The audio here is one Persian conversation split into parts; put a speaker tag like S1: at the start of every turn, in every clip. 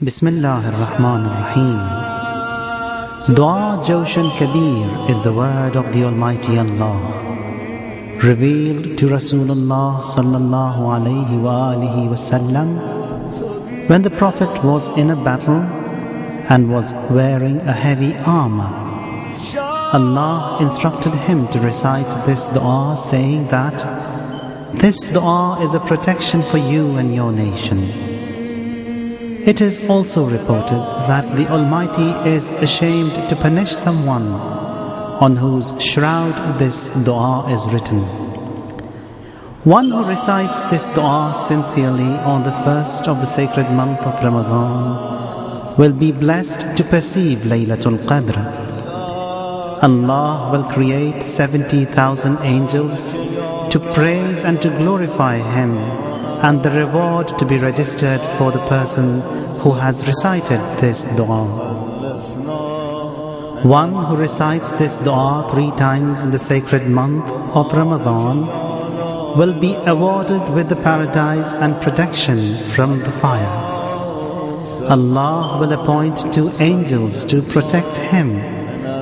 S1: Bismillah ar-Rahman ar-Rahim. Dua Jawshan Kabir is the word of the Almighty Allah, revealed to Rasulullah sallallahu alayhi wa alihi wasallam when the Prophet was in a battle and was wearing a heavy armor. Allah instructed him to recite this dua, saying that this dua is a protection for you and your nation. It is also reported that the Almighty is ashamed to punish someone on whose shroud this dua is written. One who recites this dua sincerely on the first of the sacred month of Ramadan will be blessed to perceive Laylatul Qadr. Allah will create 70,000 angels to praise and to glorify Him, and the reward to be registered for the person who has recited this dua. One who recites this dua 3 times in the sacred month of Ramadan will be awarded with the paradise and protection from the fire. Allah will appoint 2 angels to protect him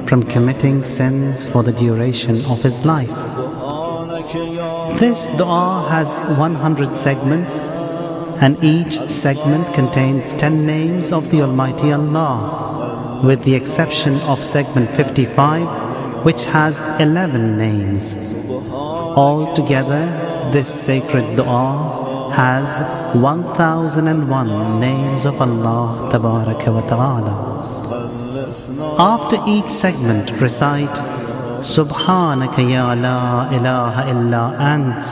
S1: from committing sins for the duration of his life. This dua has 100 segments, and each segment contains 10 names of the Almighty Allah, with the exception of segment 55, which has 11 names. Altogether, this sacred dua has 1001 names of Allah Tabaraka wa Ta'ala. After each segment, recite Subhanaka ya la ilaha illa ant,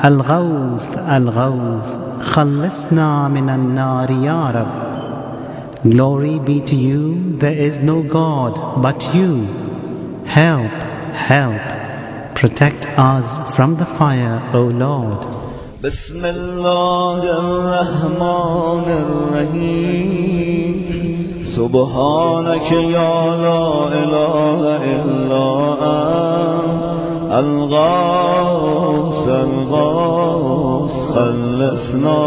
S1: Al-Ghawth, Al-Ghawth, Khallisna minan nari ya Rab. Glory be to you, there is no God but you. Help, help, protect us from the fire, O Lord.
S2: Bismillah ar-Rahman ar-Rahim. Subhanaka ya la ilaha illa ant, Al-Ghawth, Al-Ghawth, Khallisna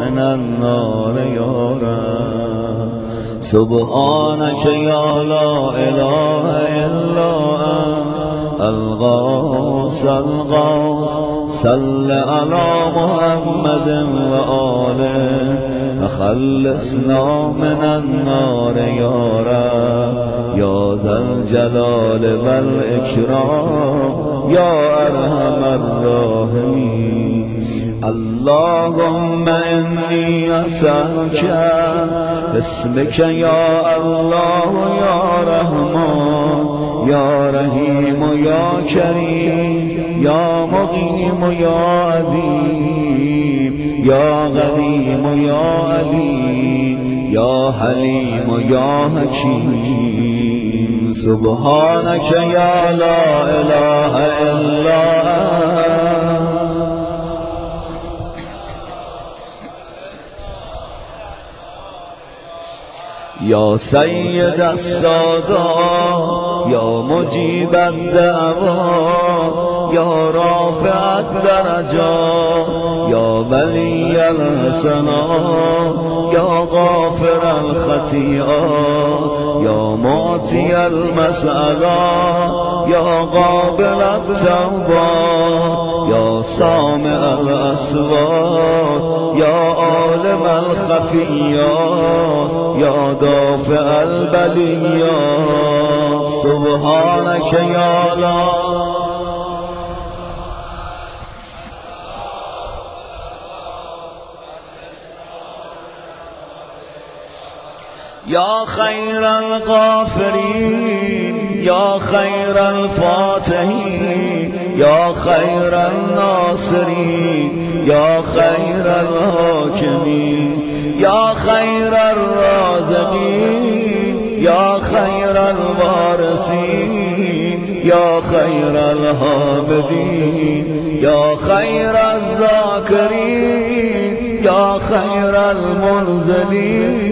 S2: minan nari ya Rab. Subhanaka ya la ilaha illa ant, Al-Ghawth, Al-Ghawth, Salli ala Muhammadin wa alihi, خلصنا من النار يا رب يا ذا الجلال والإكرام يا أرحم الراحمين. اللهم إني أسألك باسمك يا الله يا رحمن يا رحيم يا كريم يا مقيم يا عظيم يا غريم يا عليم يا حليم يا حكيم. سبحانك يا لا إله إلا أنت. يا سيد السادات يا مجيب الدعوات يا رافع الدرجات يا ولي الحسنات يا غافر الخطيئات يا معطي المسألات يا قابل التوبات يا سامع الأصوات يا عالم الخفيات يا دافع البليات. سبحانك يا لا يا خير الغافرين يا خير الفاتحين يا خير الناصرين يا خير الحاكمين يا خير الرازقين يا خير الوارثين يا خير الحامدين يا خير الذاكرين يا خير المنزلين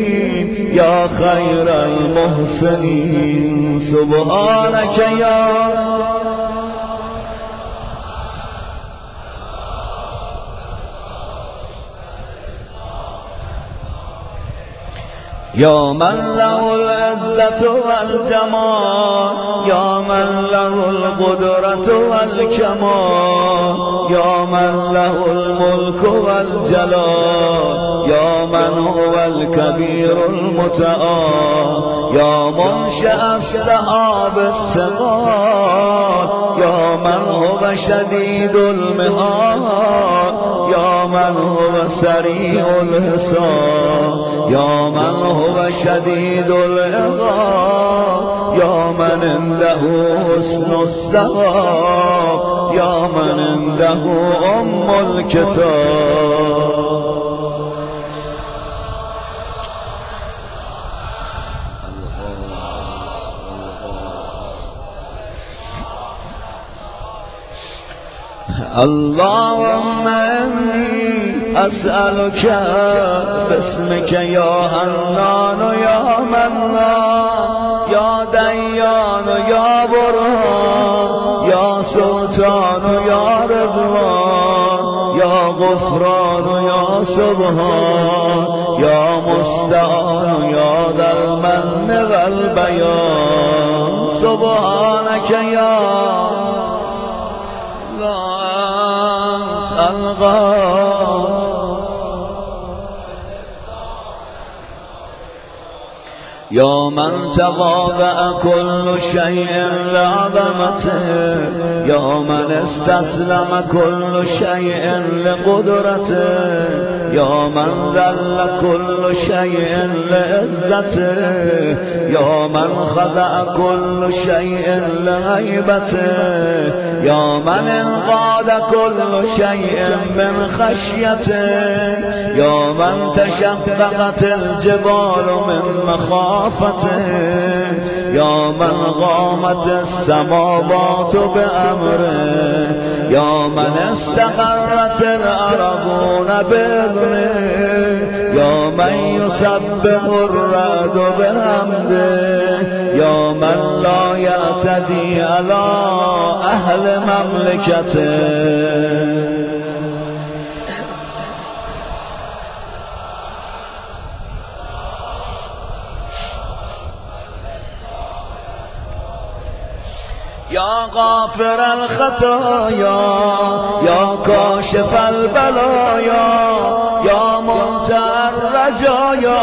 S2: يا خير المحسنين. سبحانك يا يا من له العزة والجمال، يا من له القدرة والكمال، يا من له الملك والجلال، يا من هو الكبير المتعال، يا منشأ السحاب الثقال، يا من هو شديد المهال، يا من هو سريع الحساب، يا من هو شديد العقاب، يا من عنده حسن الثواب، يا من عنده الكتاب. اللهم إني أسألك باسمك يا حنان يا منان يا ديان يا برهان يا سلطان يا رضوان يا غفران يا سبحان يا مستعان يا ذا المن والبيان. سبحانك يا الغاث يا من تواضع كل شيء لعظمته، يا من استسلم كل شيء لقدرته، يا من ذل كل شيء لعزته، يا من خضع كل شيء لهيبته، يا من انقاد كل شيء من خشيته، يا من تشققت الجبال من مخافته، يا من غامت السماوات بأمره، يا من استقرت الأرضون بإذنه، يا من يسبح الرعد بحمده، يا من لا يعتدي على أهل مملكته. يا غافر الخطايا يا كاشف البلايا يا منتهى الرجايا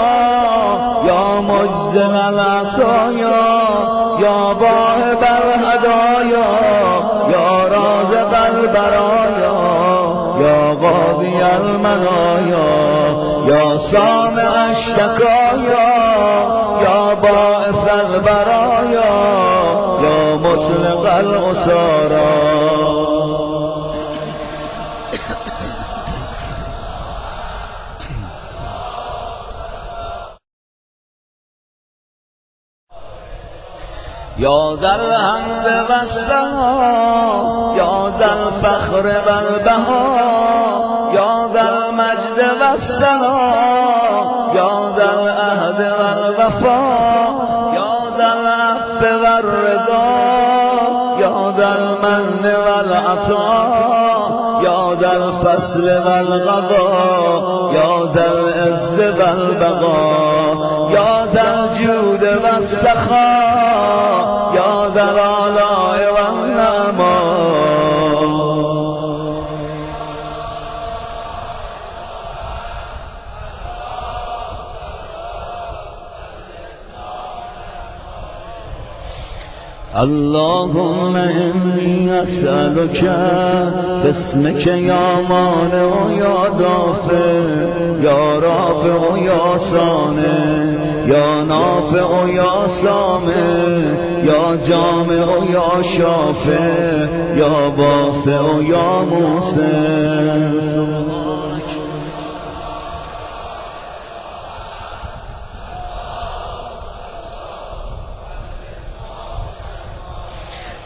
S2: يا مجزل العطايا يا واهب الهدايا يا رازق البرايا يا قاضي المنايا يا سامع الشكايا يا باعث البرايا يا مطلق الأسارى. يا ذا الحمد والثناء يا ذا الفخر والبهاء يا ذا المجد والثناء يا ذا العهد والوفاء يا ذا العفو والرضا يا ذا المن والعطاء يا ذا الفصل والغضاء يا ذا العز والبقاء يا ذا الجود والسخاء يا ذا الآلاء والنعماء. اللهم إني أسألك باسمك يا مانع يا دافع يا رافع يا صانع يا نافع يا سامع يا جامع يا شافع يا باسع يا موسع.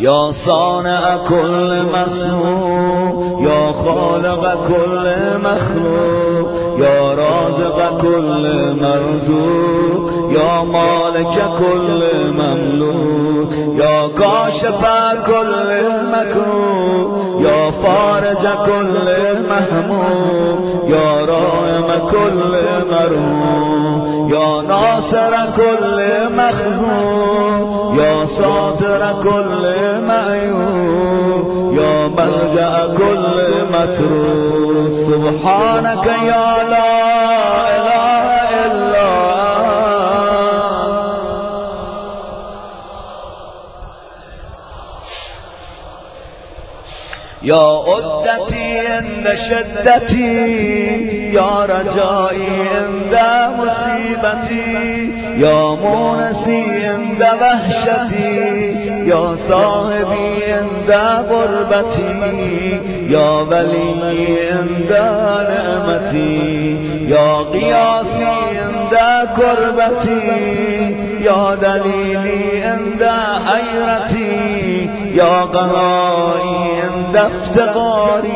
S2: يا صانع كل مصنوع يا خالق كل مخلوق يا رازق كل مرزوق يا مالك كل مملوك يا كاشف كل مكروه يا فارج كل مهموم يا رائم كل مرهوم یا ناصر كل مخذول یا ساتر كل معیوب یا ملجأ كل متروک سبحانك یا لا اله الا یا عدتی عند شدتی یا رجائی عند مصیبتی یا مونسی عند وحشتی یا صاحبی عند غربتی یا ولی عند نعمتی یا قیاسی عند کربتی یا دلیلی عند حیرتی یا قنائی عند افتقاری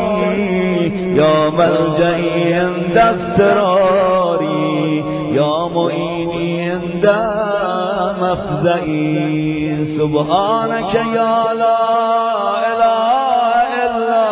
S2: یا ملجئی عند اضطراری یا معینی عند مفزعی سبحانك یا لا اله الا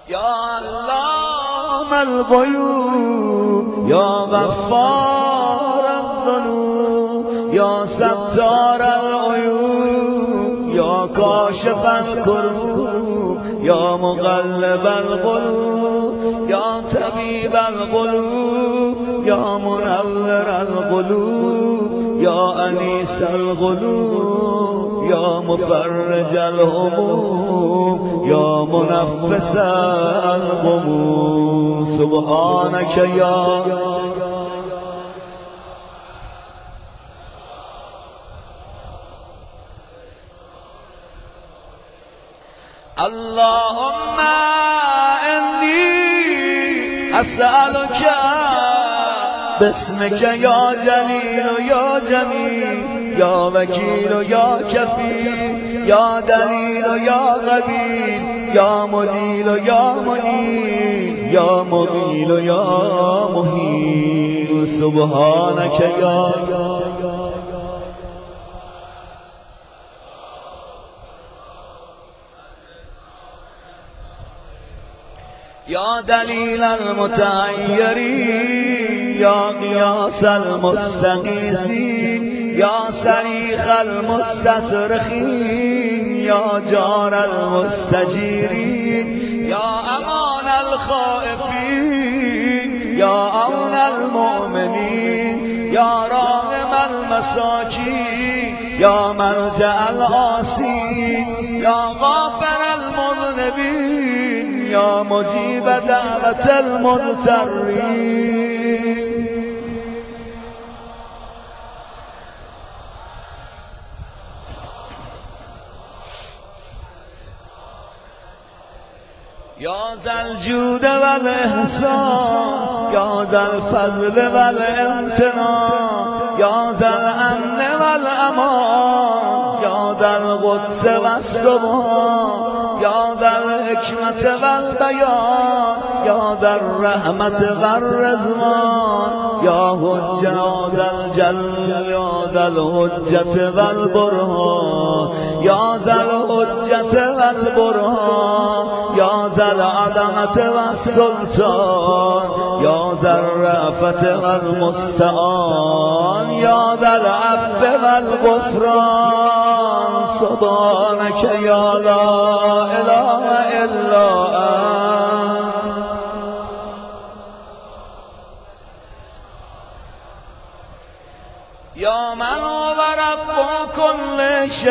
S2: یا علام الغیوب یا غفار الذنوب یا ستار العیوب یا کاشف الکروب یا مقلب القلوب یا طبیب القلوب یا منور القلوب یا انیس القلوب یا مفرج الهموم یا منفس الغموم سبحانك یا اللهم إني أسألك باسمك يا جليل يا جميل يا وكيل يا كفيل يا دليل يا غبيل يا مديل يا منيل يا مغيل يا مهيل سبحانك يا يا دليل المتعيرين يا قياس المستغيثين يا صريخ المستصرخين يا جار المستجيرين يا أمان الخائفين يا أمن المؤمنين يا راغم المساكين يا ملجأ العاصين يا غافر المذنبين يا مجيب دعوة المضطرين يا ذا الجود والإحسان يا ذا الفضل والامتنان يا ذا الأمن والأمان يا ذا القدس والسبحان يا ذا الحكمة والبيان يا ذا الرحمة والرضوان يا حجة ذا الجل يا ذا الحجة والبرهان يا ذا الحجة والبرهان يا ذا العظمة والسلطان يا ذا الرأفة والمستعان يا ذا العفو والغفران سبحانك يا لا إله إلا أنت يا من هو رب كل شيء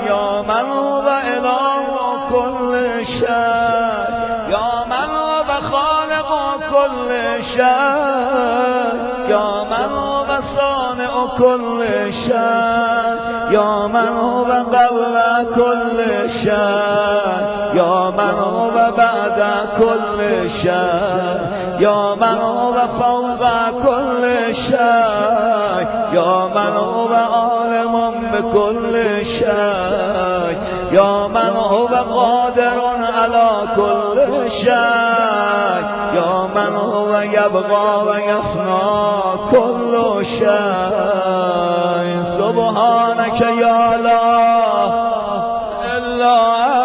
S2: يا من هو إله كل شيء يا من هو خالق كل شيء يا من هو صانع كل شيء يا من هو قبل كل شيء يا من هو بعد كل شيء يا من هو فوق كل شيء يا من هو عالم بكل شيء يا من هو قادر على كل شيء يا من هو يبقى ويفنى كل شيء سبحانك يا لا إله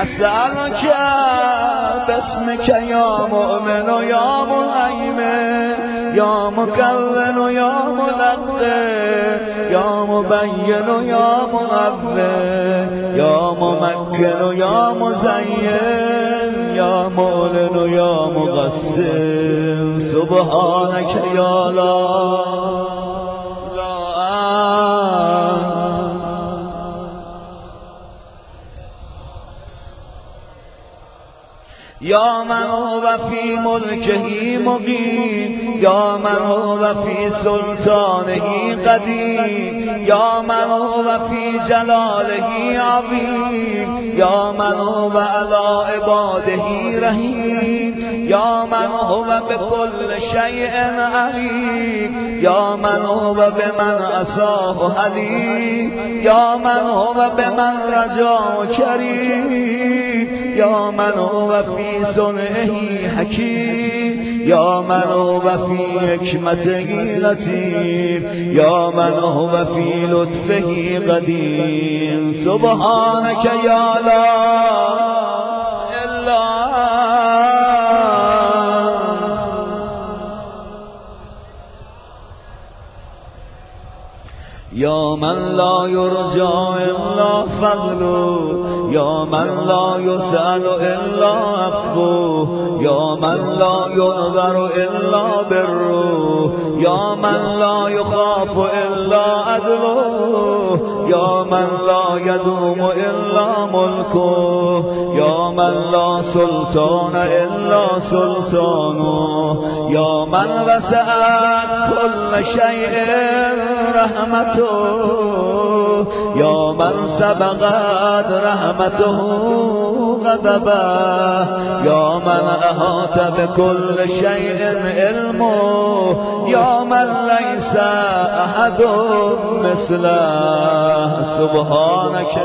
S2: أسألك باسمك يا مؤمن يا مهيمن يا مكون يا ملقن يا مبين يا مؤمن يا ممكن يا مزين يا مؤلن يا مغسل سبحانك يا لا يا من هو في ملكه مقيم يا من هو في سلطانه قديم يا من هو في جلاله عظيم يا من هو على عباده رحيم يا من هو بكل شيء عليم يا من هو بمن عصاه حليم يا من هو بمن رجاه كريم يا من هو في صنعه حكيم يا من هو في حكمته لطيف يا من هو في لطفه قدير سبحانك يا لا إلا يا من لا يرجى إلا فضله يا من لا يسأل إلا عفوه يا من لا ينذر إلا بره يا من لا يخاف إلا عدله يا من لا يدوم إلا ملكه يا من لا سلطان إلا سلطانه يا من وسعت كل شيء رحمته يا من سبقت رحمته غضبه يا من أحاط بكل شيء علمه يا من ليس أحد مثله سبحانك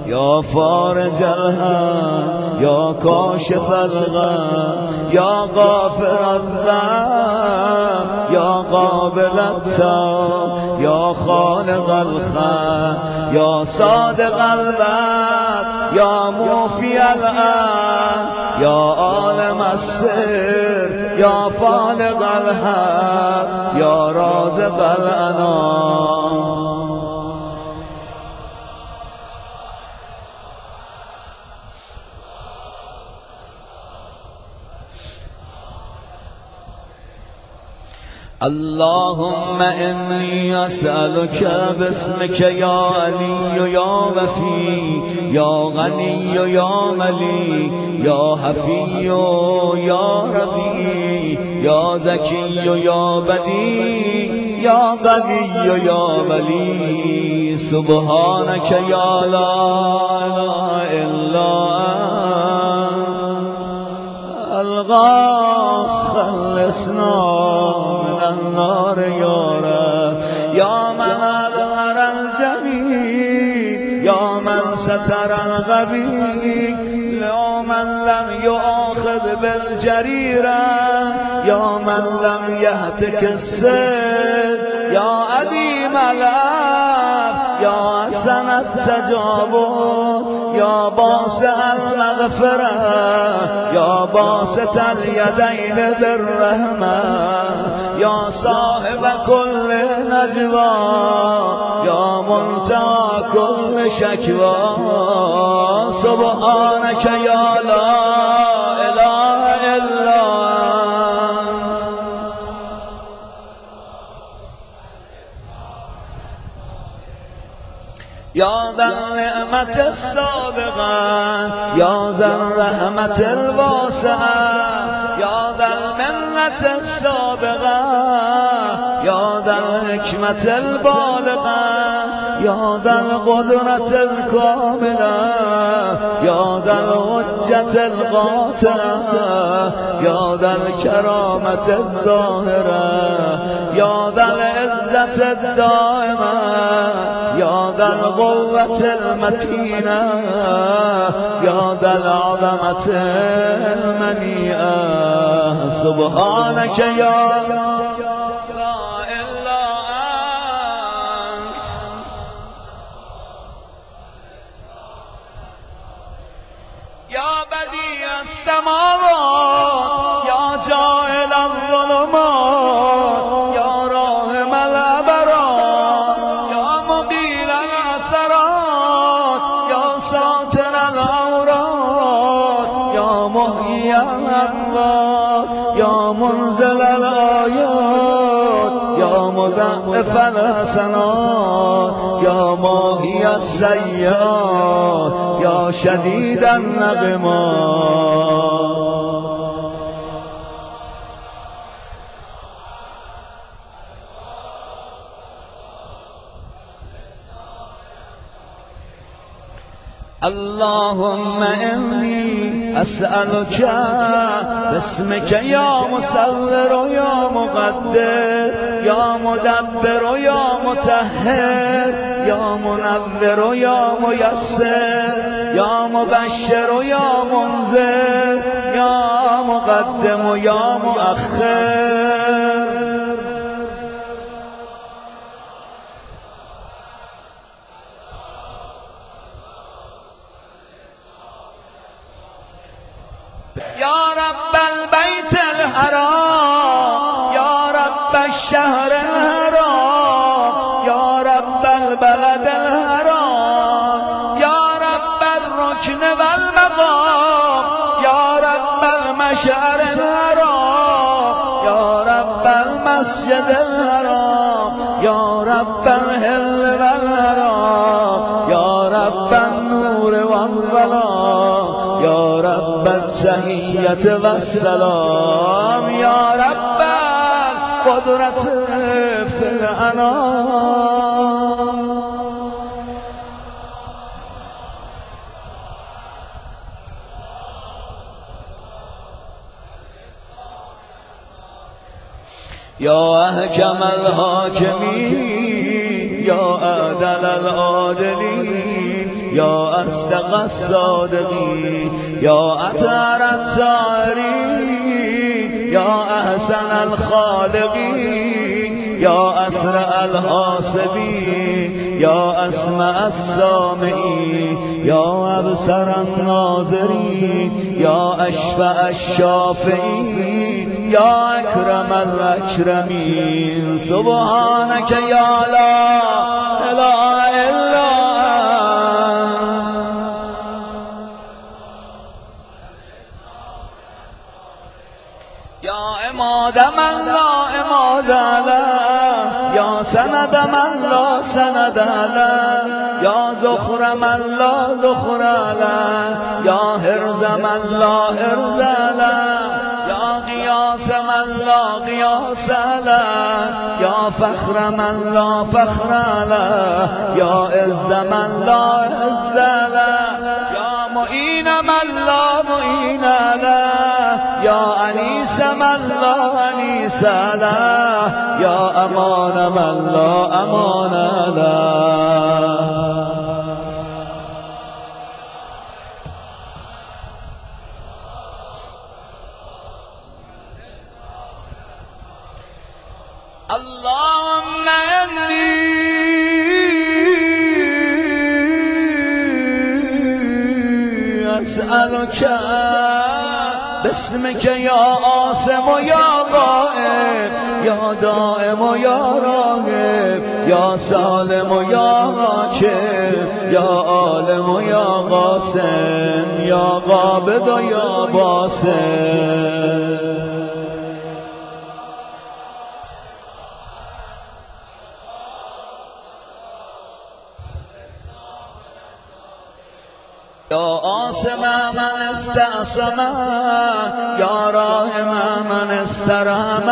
S2: يا فارج الهم يا كاشف الغم يا غافر الذنب يا قابل التوب يا خالق الخلق يا صادق الوعد يا موفي الأمر يا عالم السر يا فالق الحق يا رازق الأنام اللهم إني أسألك باسمك يا علي يا وفي يا غني يا ملي يا حفي يا رضي يا ذكي يا بديع يا قوي يا ولي سبحانك يا لا إله إلا أنت الغاص خلصنا النار يا رب يا من أظهر الجميل يا من ستر الغبي يا من لم يؤاخذ بالجريرة يا من لم يهتك السد يا عديم العفو يا حسن التجاوز يا باسط المغفرة يا باسط اليدين بالرحمة يا صاحب كل نجوى يا منتهى كل شكوى سبحانك يا لا إله إلا أنت يا ذا النعمة السابقة يا ذا الرحمة الواسعة يا ذا المنة السابقة يا ذا الحكمة البالغة يا ذا القدرة الكاملة يا ذا الحجة القاطعة يا ذا الكرامة الظاهرة يا ذا العزة الدائمة يا ذا القوة المتينة يا ذا العظمة المنيئة سبحانك يا لا یا مضاعف الحسنات یا ماهی السیئات یا شدید النقمات. اللهم إني أسألك باسمك يا مصور يا مقدر يا مدبر يا مطهر يا منور يا ميسر يا مبشر يا منذر يا مقدم يا مؤخر. يا رب البيت الحرام يا رب الشهر الحرام يا رب البلد الحرام يا رب الركن والمقام يا رب المشعر الحرام يا رب المسجد الحرام يا رب الهل والحرام يا رب النور والظلام يا رب التحية والسلام يا رب القدرة في الأنام. يا أحكم الحاكمين يا أعدل العادلين يا أصدق الصادقين يا أطهر الطاهرين يا أحسن الخالقين يا أسرع الحاسبين يا أسمع السامعين يا أبصر الناظرين يا أشفع الشافعين يا أكرم الأكرمين. سبحانك يا لا إله إلا يا عماد من لا عماد له يا سند من لا سند له يا ذخر من لا ذخر له يا هرز من لا هرز له يا غياث من لا غياث له يا فخر من لا فخر له يا عز من لا عز له يا معين من لا معين له يا أنيس من لا أنيس له يا أمان من لا أمان له. اللهم إني أسألك باسمك يا عاصم يا غائب يا دائم يا راغب يا سالم يا راكب يا عالم يا قاسم يا قابض يا باسم. يا عاصم من استعصم يا راحم من استرحم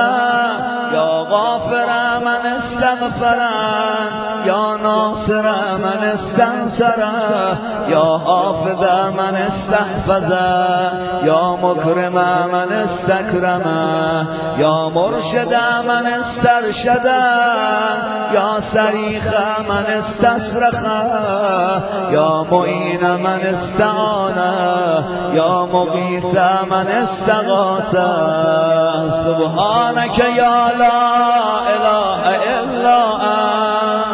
S2: يا غافر من استغفر يا ناصر من استنصر يا حافظ من استحفظ يا مكرم من استكرم يا مرشد من استرشد يا صريخ من استصرخ يا معين من استعان يا مغيث من استغاث. سبحانك يا لا إله إلا أنت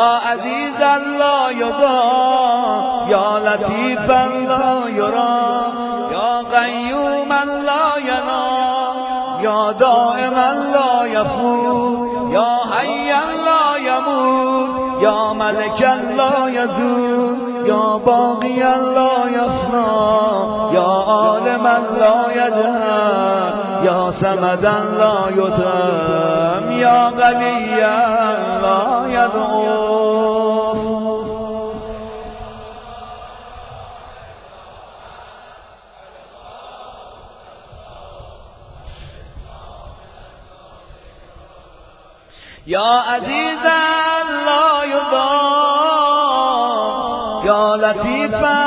S2: يا عزيزا لا يضام يا لطيفا لا يرام يا قيوما لا ينام يا دائما لا يفوت يا حيا لا يموت يا ملكا لا يزول يا باقيا لا يفنى يا عالما لا يجهل يا صمدا لا يتم يا قويا لا يضعف. يا عزيزا لا يضام يا لطيفا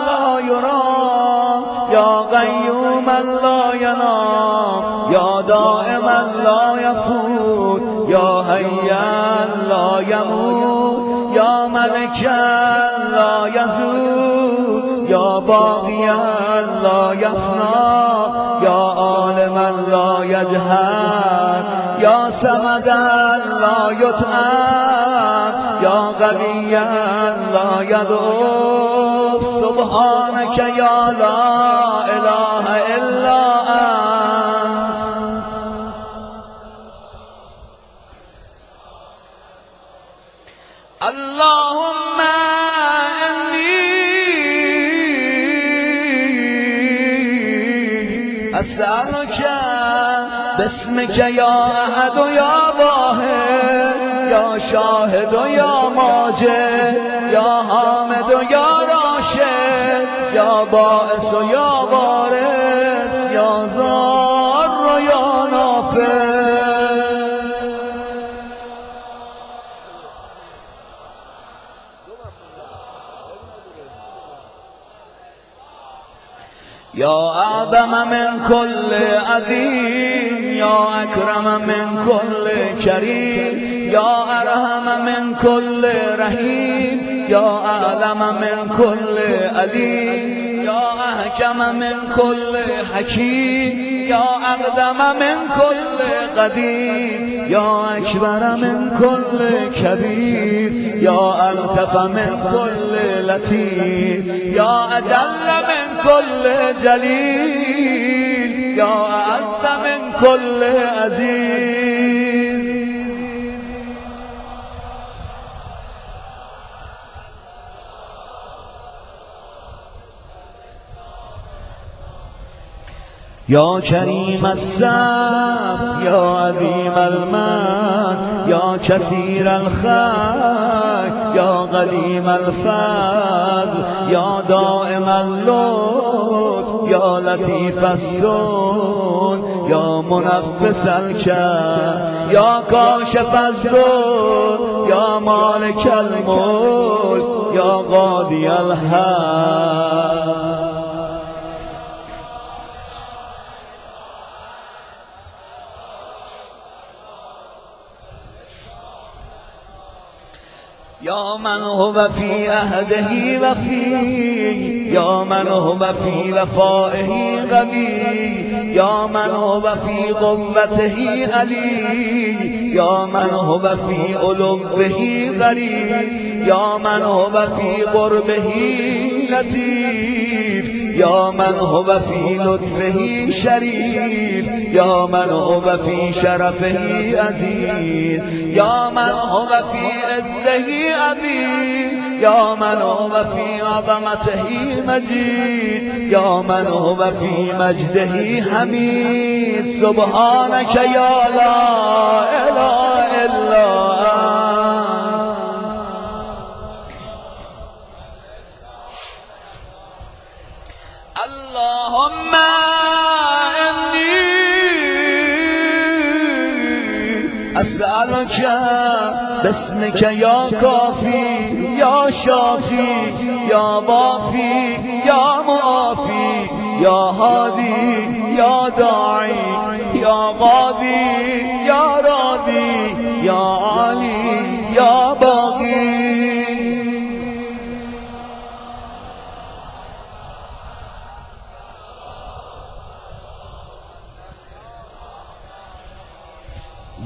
S2: لا يرام يا قيوما لا ينام يا دائما لا يفوت يا حيا لا يموت يا ملكا لا يزول يا باقيا لا يفنى يا عالما لا يجهل يا صمدا لا يطعم يا قويا لا يضعف. سبحانك يا لا إله إلا أنت. اللهم إني أسألك باسمك يا أحد يا واحد يا شاهد يا ماجد يا حامد يا راشد يا باعث يا وارث يا ضار يا نافع. يا أعظم من كل عظيم يا أكرم من كل كريم يا أرحم من كل رحيم يا أعلم من كل عليم يا أحكم من كل حكيم يا أقدم من كل قديم يا أكبر من كل كبير يا ألطف من كل لطيف يا أجل من كل جليل يا أعز من كل عزيز. يا كريم السف يا عظيم المن يا كثير الخير يا قديم الفضل يا دائم اللطف يا لطيف السن يا منفس الكرب يا كاشف الضر يا مالك الملك يا قاضي الحق. يا من هو في عهده وفي يا من هو في وفائه قوي يا من هو في قوته علي يا من هو في علوه غريب يا من هو في قربه لطيف يا من هو في لطفه شريف يا من هو في شرفه عزيز يا من هو في عزه عظيم يا من هو في عظمته مجيد يا من هو في مجده حميد. سبحانك يا لا إله إلا أنت. اللهم إني أسألك باسمك يا كافي يا شافي يا وافي يا معافي يا هادي يا داعي يا غادي يا راضي يا علي يا باغي.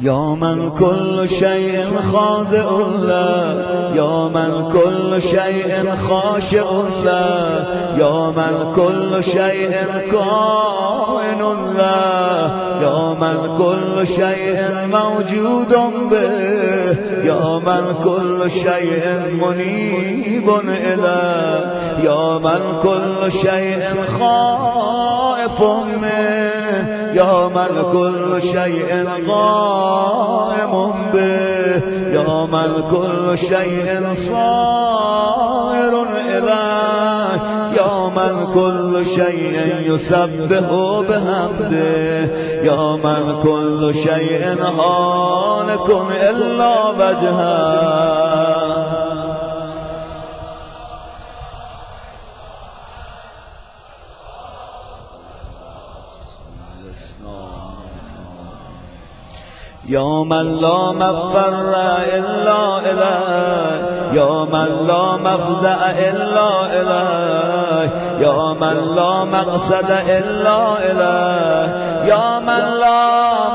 S2: يا من كل شيء خاضع له، يا من كل شيء خاشع له، يا من كل شيء كائن له، يا من كل شيء موجود به، يا من كل شيء منيب إليه، يا من كل شيء خائف منه، يا من كل شيء قائم به، يا من كل شيء صائر إليه، يا من كل شيء يسبح بحمده، يا من كل شيء هالك إلا وجهه. يا من لا مفر إلا إليه، يا من لا مفزع إلا إليه، يا من لا مقصد إلا إليه، يا من لا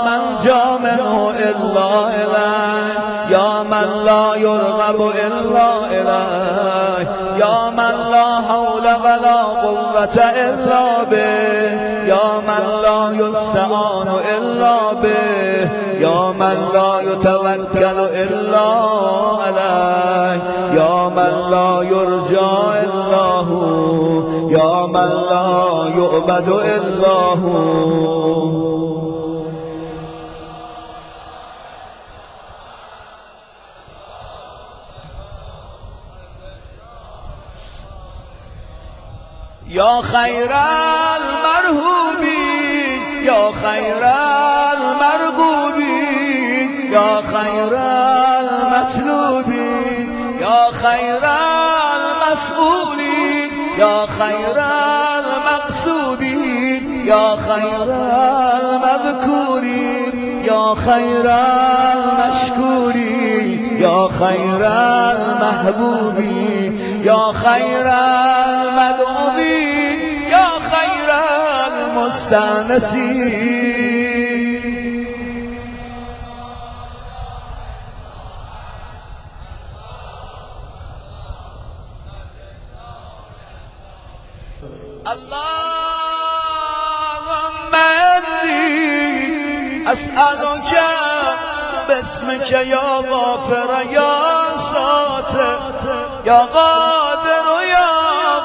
S2: منجا منه إلا إليه، يا من لا يرغب إلا إليه، يا من لا حول ولا قوة إلا به، يا من لا يستعان إلا به، يا من لا يتوكل إلا عليه، يا من لا يرجى إلا هو، يا من لا يعبد إلا هو. يا خير المرهوبين، يا خير المرغوبين، يا خير المطلوبين، يا خير المسؤولين، يا خير المقصودين، يا خير المذكورين، يا خير المشكورين، يا خير المحبوبين، يا خير المدعوين، يا خير المستانسين. اللهم إني أسألك باسمك يا غافر يا ساتر يا قادر يا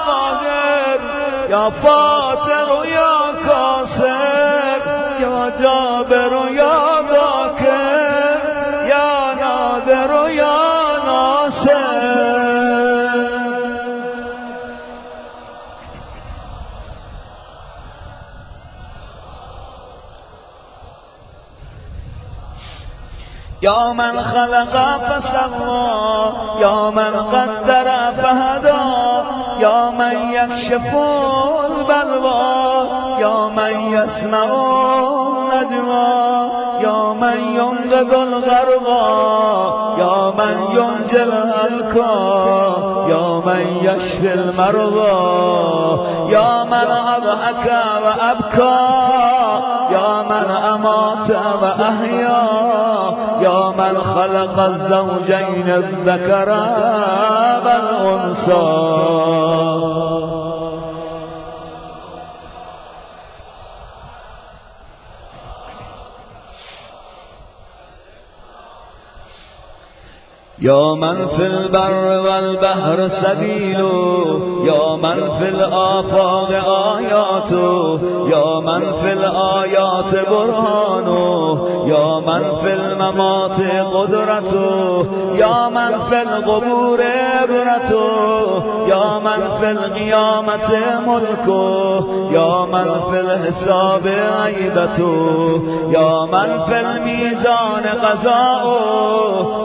S2: قادر يا فاتر يا كاسر يا جابر يا ذاكر يا نادر يا ناصر. يا من خلق فسوى يا من قدر فهدى يا من يكشف البلوى يا من يسمع النجوى يا من ينقذ الغرقى يا من ينجي الهلكى يا من يشفي المرضى يا من أضحك وأبكى يا من أمات وأحيا يا من خلق الزوجين الذكر والأنثى. يا من في البر والبحر سبيل يا من في الآفاق آيات يا من في الآيات برهان يا من في الممات قدرة يا من في القبور عبرة يا من في القيامة ملك يا من في الحساب عيبة يا من في الميزان قضاء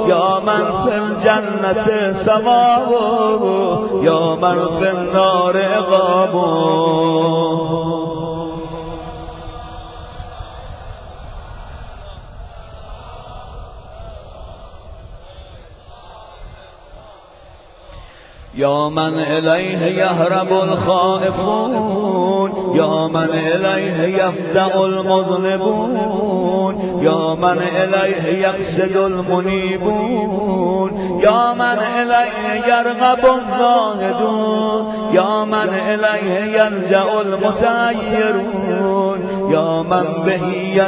S2: يا من في الجنة ثواب يا من في النار عقاب. يا من إليه يهرب الخائفون یا من الیه یفزع المذنبون یا من الیه یقصد المنیبون یا من الیه یرغب الزاهدون یا من الیه یلجأ المتعیرون یا من بهی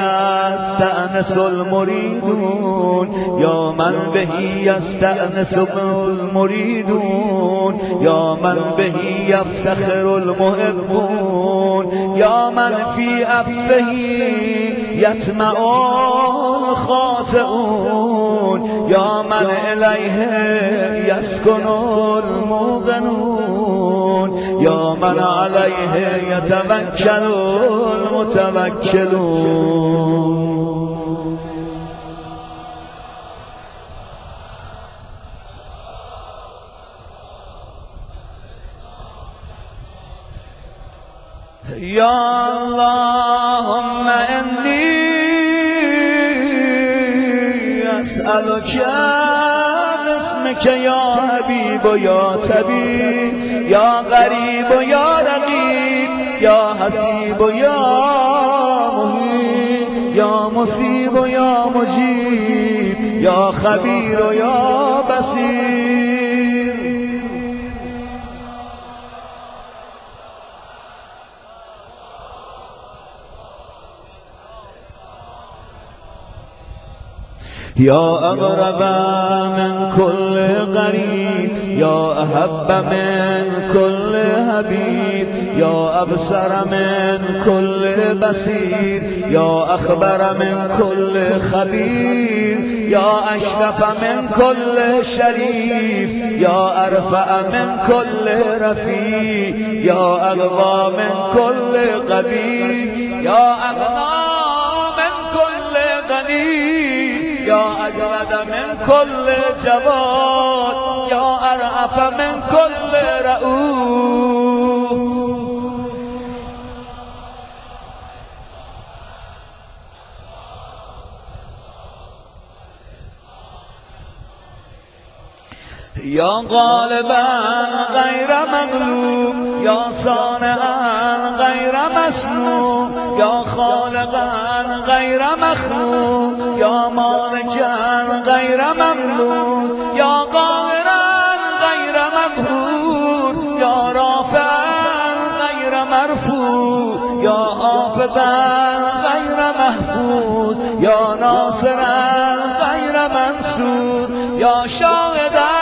S2: یستأنس المریدون یا من بهی یستأنس المریدون یا من بهی یفتخر المحبون یا من فی عفوه یطمع الخاطئون یا من الیه یسکن الموقنون یا من علیه یتوکل المتوکلون. یا اللهم انی اسألک باسمک یا حبیب و یا طبیب یا غریب و یا رقیب یا حسیب و یا محیط یا مثیب و یا مجیب یا خبیر و یا بصیر. یا اقرب من کل قریب یا احب من کل حبیب یا ابصر من کل بصیر یا اخبر من کل خبیر یا اشرف من کل شریف یا ارفع من کل رفیع یا اقوی من کل قوی یا اغنی من کل غنی یا اجود من کل جواد یا ارعف من کل رؤوف. یا غالبا غیر مغلوب یا صانعا غیر مصنوع یا خالقا غیر مخلوق یا مالکا غیر مملوک یا قاهرا غیر مقهور یا رافعا غیر مرفوع یا حافظا غیر محفوظ یا ناصرا غیر منصور یا شاهدا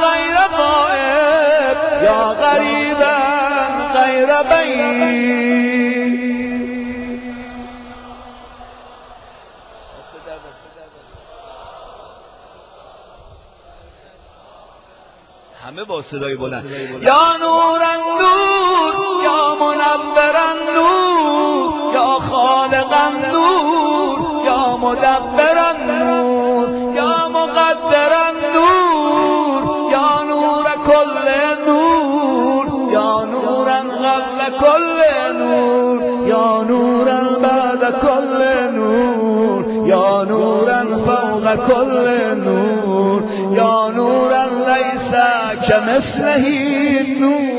S2: غیر غائب یا غریبا غیر بعید. همه با صدای بلند. یا نورا نور یا منورا نور یا خالقا نور یا مدبرا نور یا مقدرا نور یا نور کل نور یا نورا قبل کل نور یا نورا بعد کل نور یا نورا فوق کل نور یا نورا لیس کمثله نور.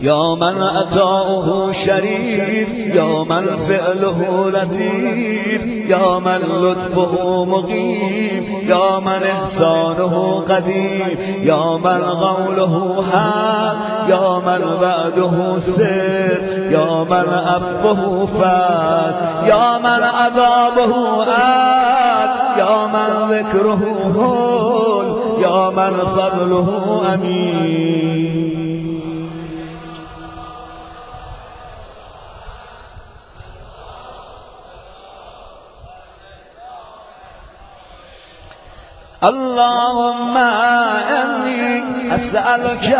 S2: یا من عطاؤه شریف یا من فعله لطیف یا من لطفه مقیم یا من احسانه قدیم یا من قوله حق یا من وعده صدق یا من عفوه فتح یا من عذابه عدل یا من ذکره هول یا من فضله امین. اللهم انی اسألک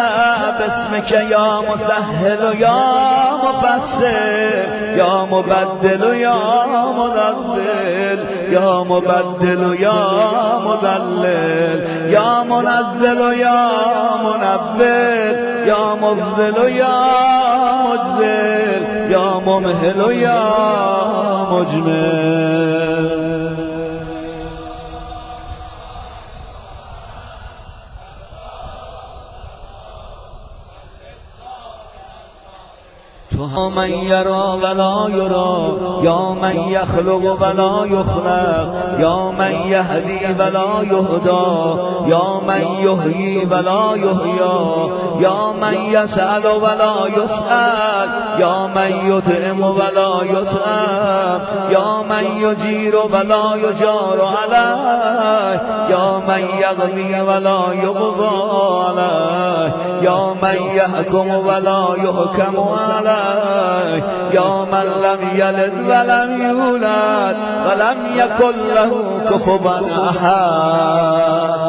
S2: باسمک یا مسهل یا مفسر یا مبدل یا مدبر یا مبدل و یا مذلل، یا منزل و یا منول، یا مفضل و یا مجزل، یا ممهل و یا مجمل. تو من یرا ولا یرا، یا من یخلق ولا یخلق، یا من یهدی ولا یهدا، یا من یحیی ولا یحیی، یا من یسأل ولا یسأل، یا من یطعم ولا یطعم، یا من یجیر ولا یجار علیه، یا من یقضی ولا یقضى علیه، یا من یحکم ولا یحکم علیه، یا من لم یلد ولم یولد ولم یکن له کفوا احد.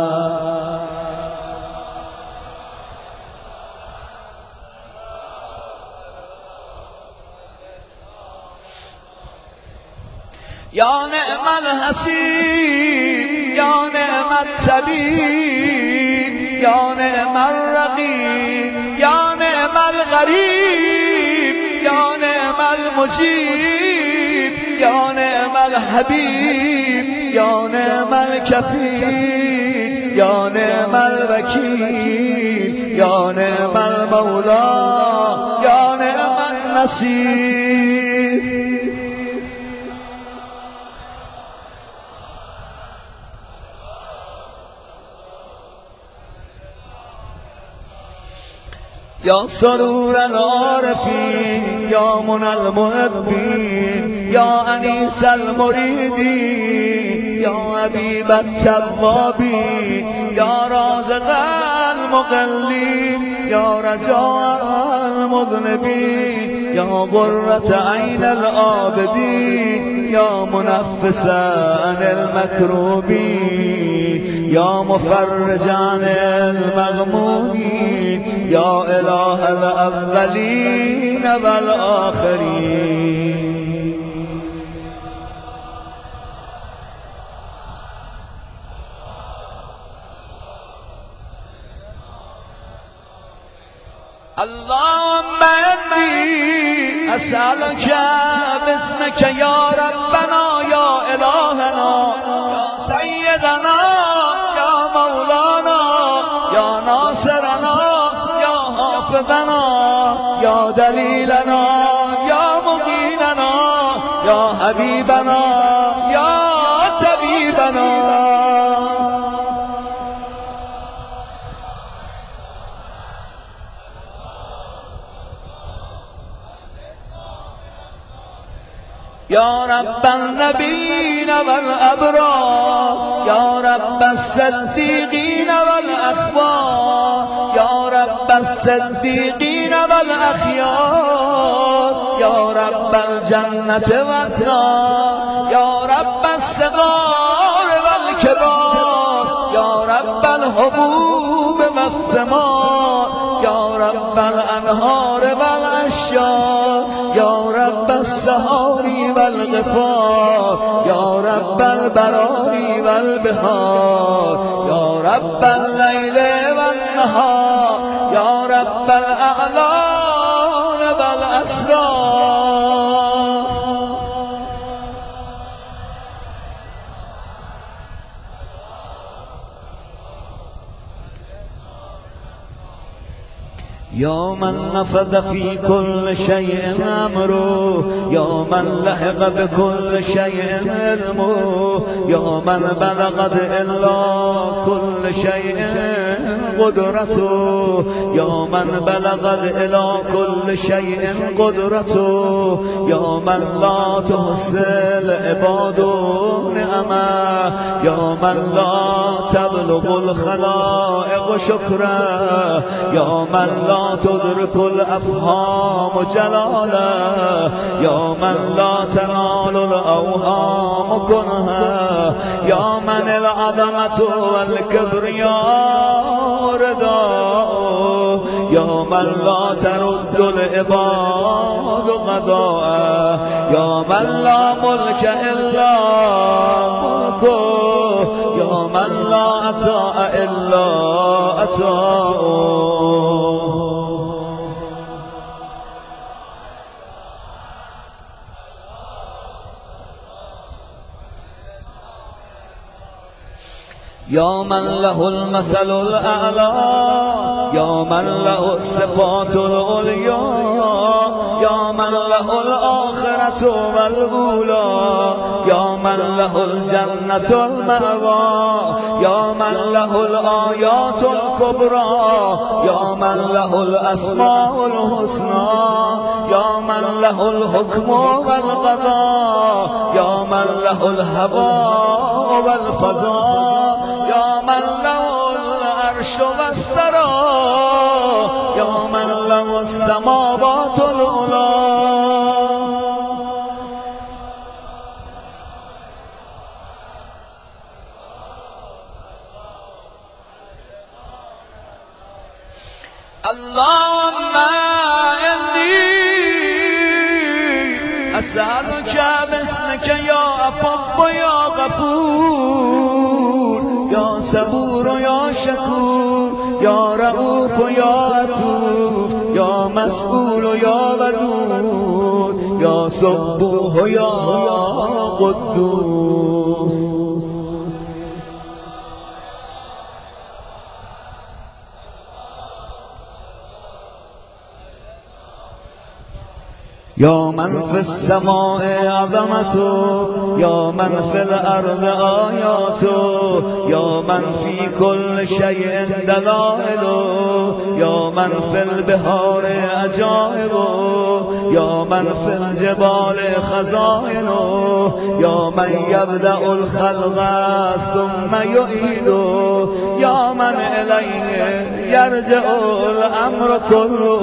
S2: یا نعم الحسیب، یا نعم الطبیب، یا نعم الرقیب، یا نعم الغریب، یا نعم المجیب، یا نعم الحبیب، یا نعم الکفیل، یا نعم الوکیل، یا نعم المولا، یا نعم النصیر. یا سرور العارفین، یا منى المحبین، یا انیس المریدین، یا حبیب التوابین، یا رازق المقلین، یا رجاء المذنبین، یا قرة عین العابدین، یا منفس عن المکروبین، یا مفرج عن المغمومین، یا اله الاولین والآخرین. اللهم انی اسألک باسمک یا ربنا یا الهنا یا سیدنا یا مولانا یا ناصرنا یا حافظنا یا دلیلنا یا مغیننا یا حبیبنا یا طبیبنا. یا رب النبیین والابرار، یا رب الصدیقین والاخبار، یا رب الصدیقین والاخیار، یا رب الجنة والنار، یا رب الصغار والکبار، یا رب الحبوب والثمار، یا رب الانهار والاشجار، یا رب السحار والغفار، یا رب البرار والبحار، یا رب الليل والنهار، یا رب الاعلام والاسرار. یا من نفذ فی کل شیء امره، یا من لحق بكل شیء علمه، یا من بلغت الا كل شیء قدرته، یا من بلغت الى كل شیء قدرته، یا من لا تحصي العباد نعمه، یا من لا تبلغ الخلائق شكره، یا من لا تدرك الافهام جلاله، یا من لا تنال الاوهام كنها، یا من العظمه والكبرياء رداء، یا من لا ترد العباد قضاءه، یا من لا ملك الا من لا أطاع إلا أطاعه. يا من له المثل الأعلى يا من له الصفات العليا يا من له الآخرة والأولى يا من له الجنة المأوى يا من له الآيات الكبرى يا من له الأسماء الحسنى يا من له الحكم والقضاء يا من له الهواء والفضاء يا من له العرش والثرى يا من له السماوات العلى. اللهم إني أسألك باسمك يا عفو يا غفور يا صبور يا شكور يا رؤوف يا عطوف يا مسؤول يا ودود يا سبوح يا قدوس. يا من في السماء عظمته يا من في الأرض آياته يا من في كل شيء دلائله يا من في البحار عجائبه يا من في الجبال خزائنه يا من يبدأ الخلق ثم يعيده يا من إليه يرجع الأمر كله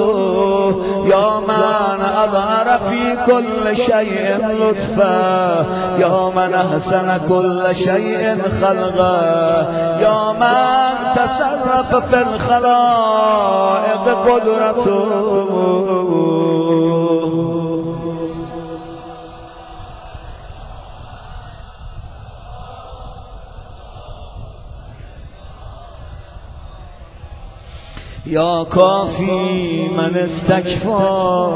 S2: يا من أظهر في كل شيء لطفا يا من أحسن كل شيء خلقا يا من تصرف في الخلائق قدرته يا كافي من استكفى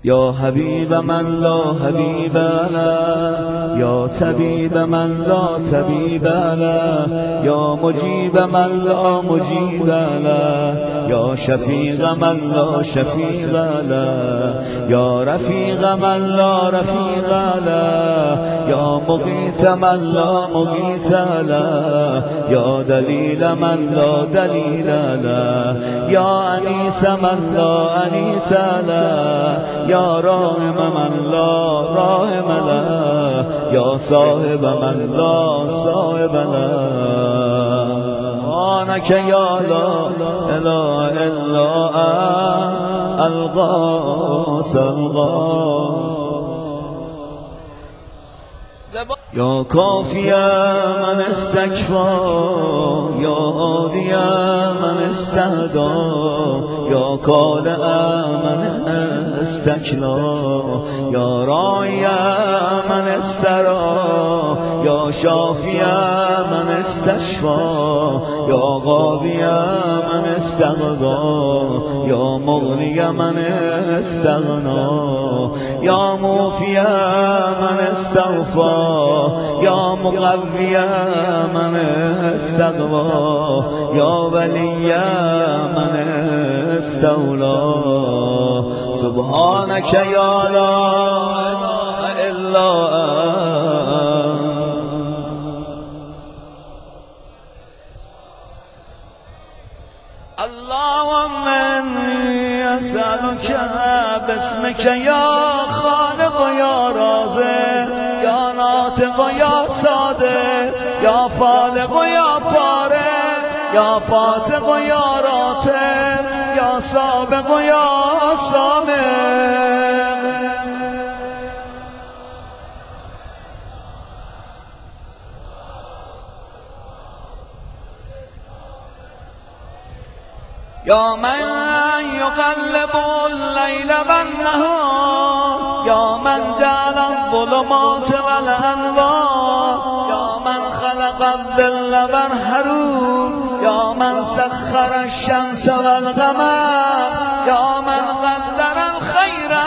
S2: يا حبيب من لا حبيب له يا طبيب من لا طبيب له يا مجيب من لا مجيب له يا شفيق من لا شفيق له يا رفيق من لا رفيق له يا مغيث من لا مغيث له يا دليل من لا دليل له يا أنيس من لا أنيس له يا راهم من لا راهم له يا صاحب من لا صاحب له. سبحانك يا لا إله إلا أنت الغوث الغوث يا كافيا من استكفى يا هاديا من استهدى يا كالئا من استكلا يا راعيا من استرى يا شافيا من استشفى يا غاويا من استغضى يا مغنيا من استغنى يا موفيا من استوفى يا مقويا من استقوى يا وليا من استولى. سبحانك يا لا إله إلا أنت اللهم إني أسألك باسمك يا خالق يا رازق يا ناطق يا صادق يا فالق يا فارق يا فاتق يا راتب يا سابق يا سابق يا من يقلب الليل والنهار يا من جعل الظلمات الظلمات والأنوار يا من خلق الظل والحروب يا من سخر الشمس والقمر يا من قدر الخير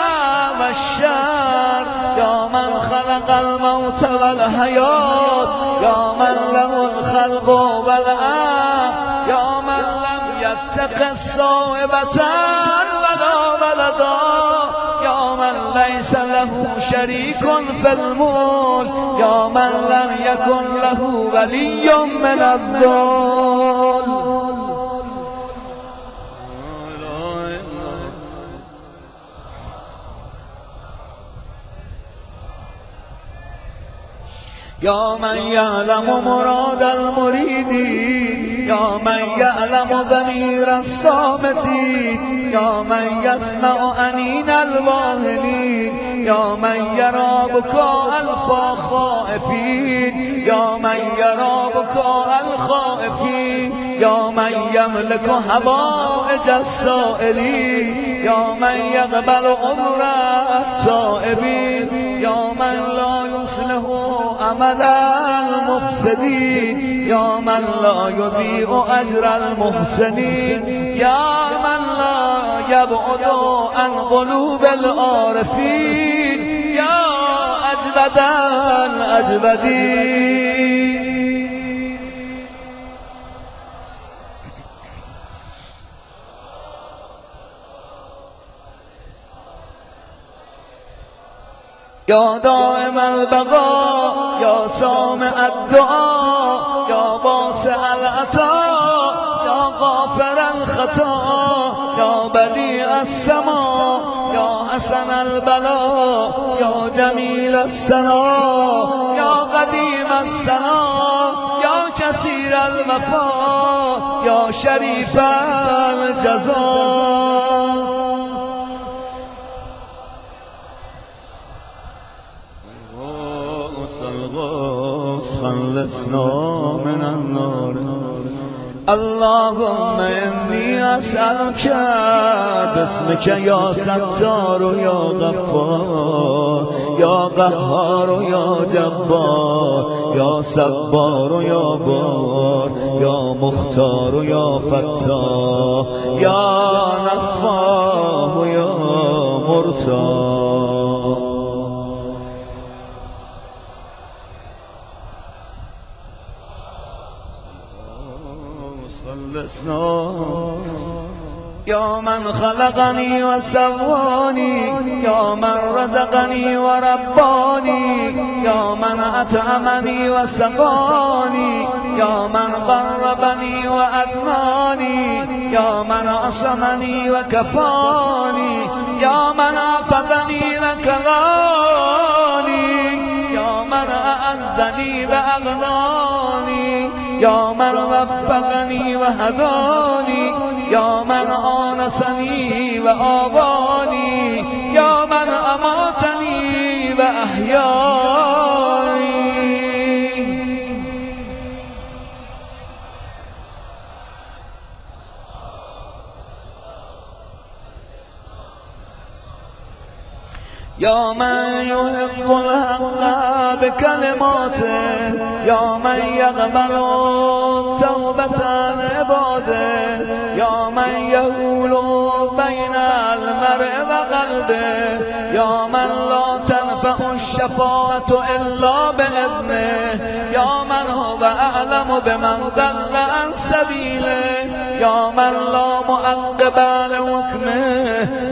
S2: والشر يا من خلق الموت والحياة يا من له الخلق والأمر يا من لم يتخذ صاحبة ولا ولدا يا من ليس له شريك في الملك يا من لم يكن له ولي من الذل يا من يعلم مراد المريدين يا من يعلم ضمير الصامتين يا من يسمع أنين الواهنين يا من يرى بكاء الخائفين يا من يرى بكاء الخائفين يا من يملك حوائج السائلين يا من يقبل عمر التائبين يا من لا يصلح عمل المفسدين يا من لا يضيع أجر المحسنين يا من لا يبعد عن قلوب العارفين يا أجود الأجودين يا دائم البقاء يا سامع الدعاء يا واسع العطاء يا غافر الخطا يا بديع السماء يا حسن البلاء يا جميل الثناء يا قديم الثناء يا كثير الوفاء يا شريف الجزاء الغوث خلصنا من النار اللهم إني أسألك باسمك يا ستار يا غفار يا قهار يا جبار يا صبار يا بار يا مختار يا فتاح يا نفاه يا مرتاح يا من خلقني وسواني يا من رزقني ورباني يا من أطعمني وسقاني يا من قربني وأدناني يا من عصمني وكفاني يا من عافظني وكراني يا من أعزني وأغناني يا من وفقني وهداني يا من آنسني وآواني يا من أماتني وأحياني يا من يحب الحق بكلماته يا من يقبل توبة عباده يا من يهول بين المرء وقلبه يا من لا تنفع الشفاعة إلا بإذنه يا من هو أعلم بمن ضل عن سبيله يا من لا معقب لحكمه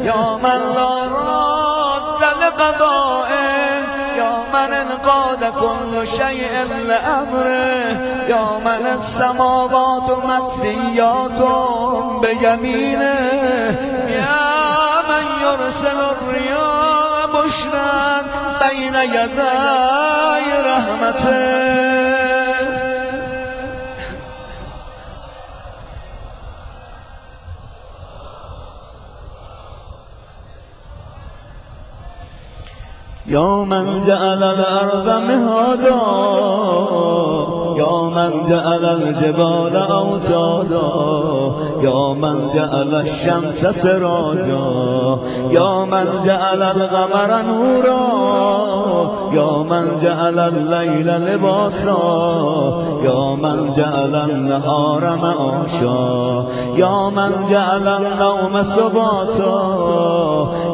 S2: يا من لا راد لقضائه يا من انقاد كل شيء لأمره يا من السماوات مطويات بيمينه يا من يرسل الرياح بشرا بين يدي رحمته يا من جعل الأرض مهادا يا من جعل الجبال أوتادا يا من جعل الشمس سراجا يا من جعل القمر نورا يا من جعل الليل لباسا يا من جعل النهار معاشا يا من جعل النوم سباتا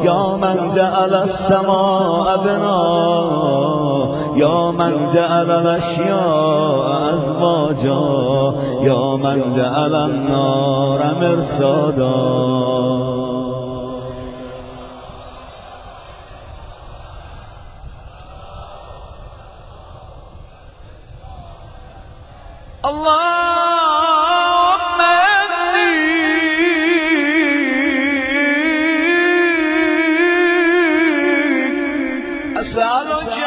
S2: يا من جعل السماء بناء يا من جعل الأشياء أزواجا يا من جعل النار مرصادا. اللهم إني أسألك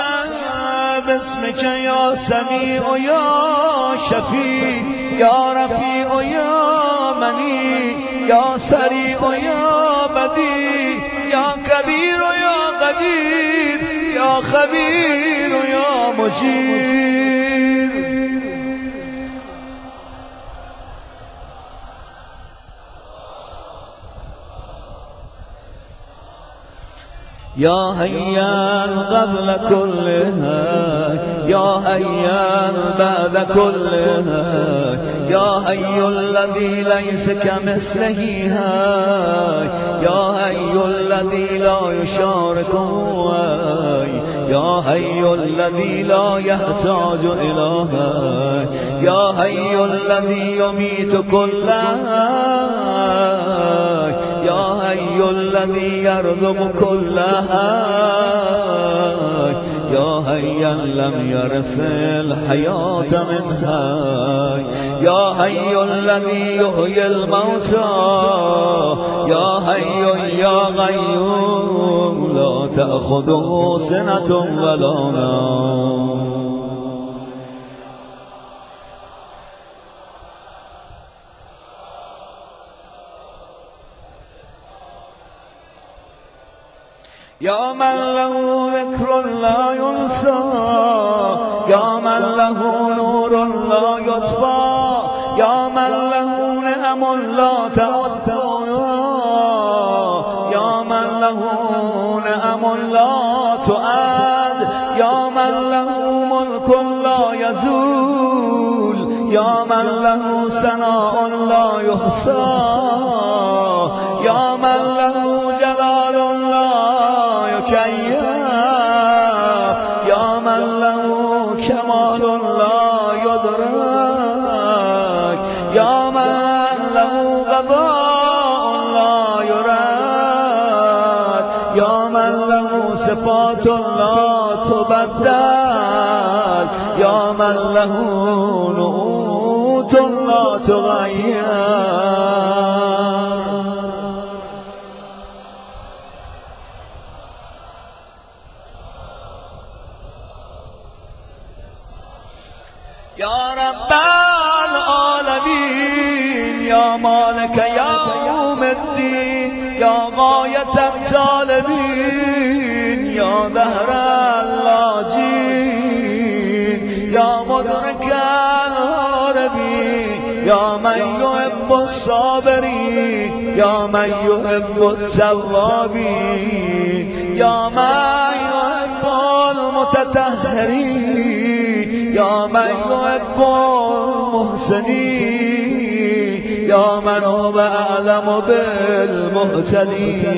S2: باسمك يا سميع يا شفيع يا رفيع يا منيع يا سريع يا بديع يا كبير يا قدير يا خبير يا مجير. يا هيا قبل كلها يا هيا بعد كلها يا هي الذي ليس كمثله هاي يا هي الذي لا يشاركه هاي يا هي الذي لا يحتاج إلى هاي يا هي الذي يميت كل هاي يا هي الذي يرزق كل هاي يا هيا لم يرث الحياة من هاي يا هي الذي يحيي الموتى يا هي يا غيوم لا تأخذه سنة ولا نوم. يا من له ذكر لا ينسى يا من له نور لا يطفى يا من له نعم لا تعطى يا من له نعم لا تعد يا من له ملك لا يزول يا من له ثناء لا يحصى يا من له جلال لا يا من له كمال لا يدرك يا من له قضاء لا يراد يا من له صفات لا تبدل يا من له نعوت لا تغير. يا رب العالمين يا مالك يوم الدين يا غاية الطالبين يا دهر اللاجين يا مدرك الهاربين يا من يحب الصابرين يا من يحب التوابين يا من يحب المتطهرين يا من يحب المحسنين يا من هو أعلم بالمهتدين.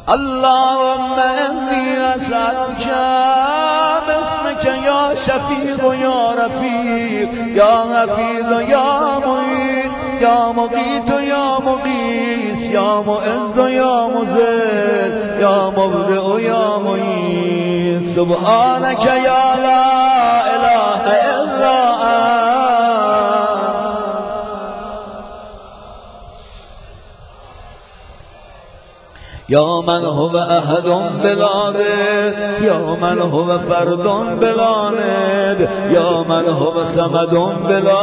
S2: اللهم إني أسألك باسمك يا شفيع يا رفيق يا حفيظ يا معين يا مقيت يا مقيس يا معز يا مذل يا مبدئ يا معيد سبحانك يا لا إله إلا أنت يا من هو أحد بلا ند يا من هو فرد بلا ند يا من هو صمد بلا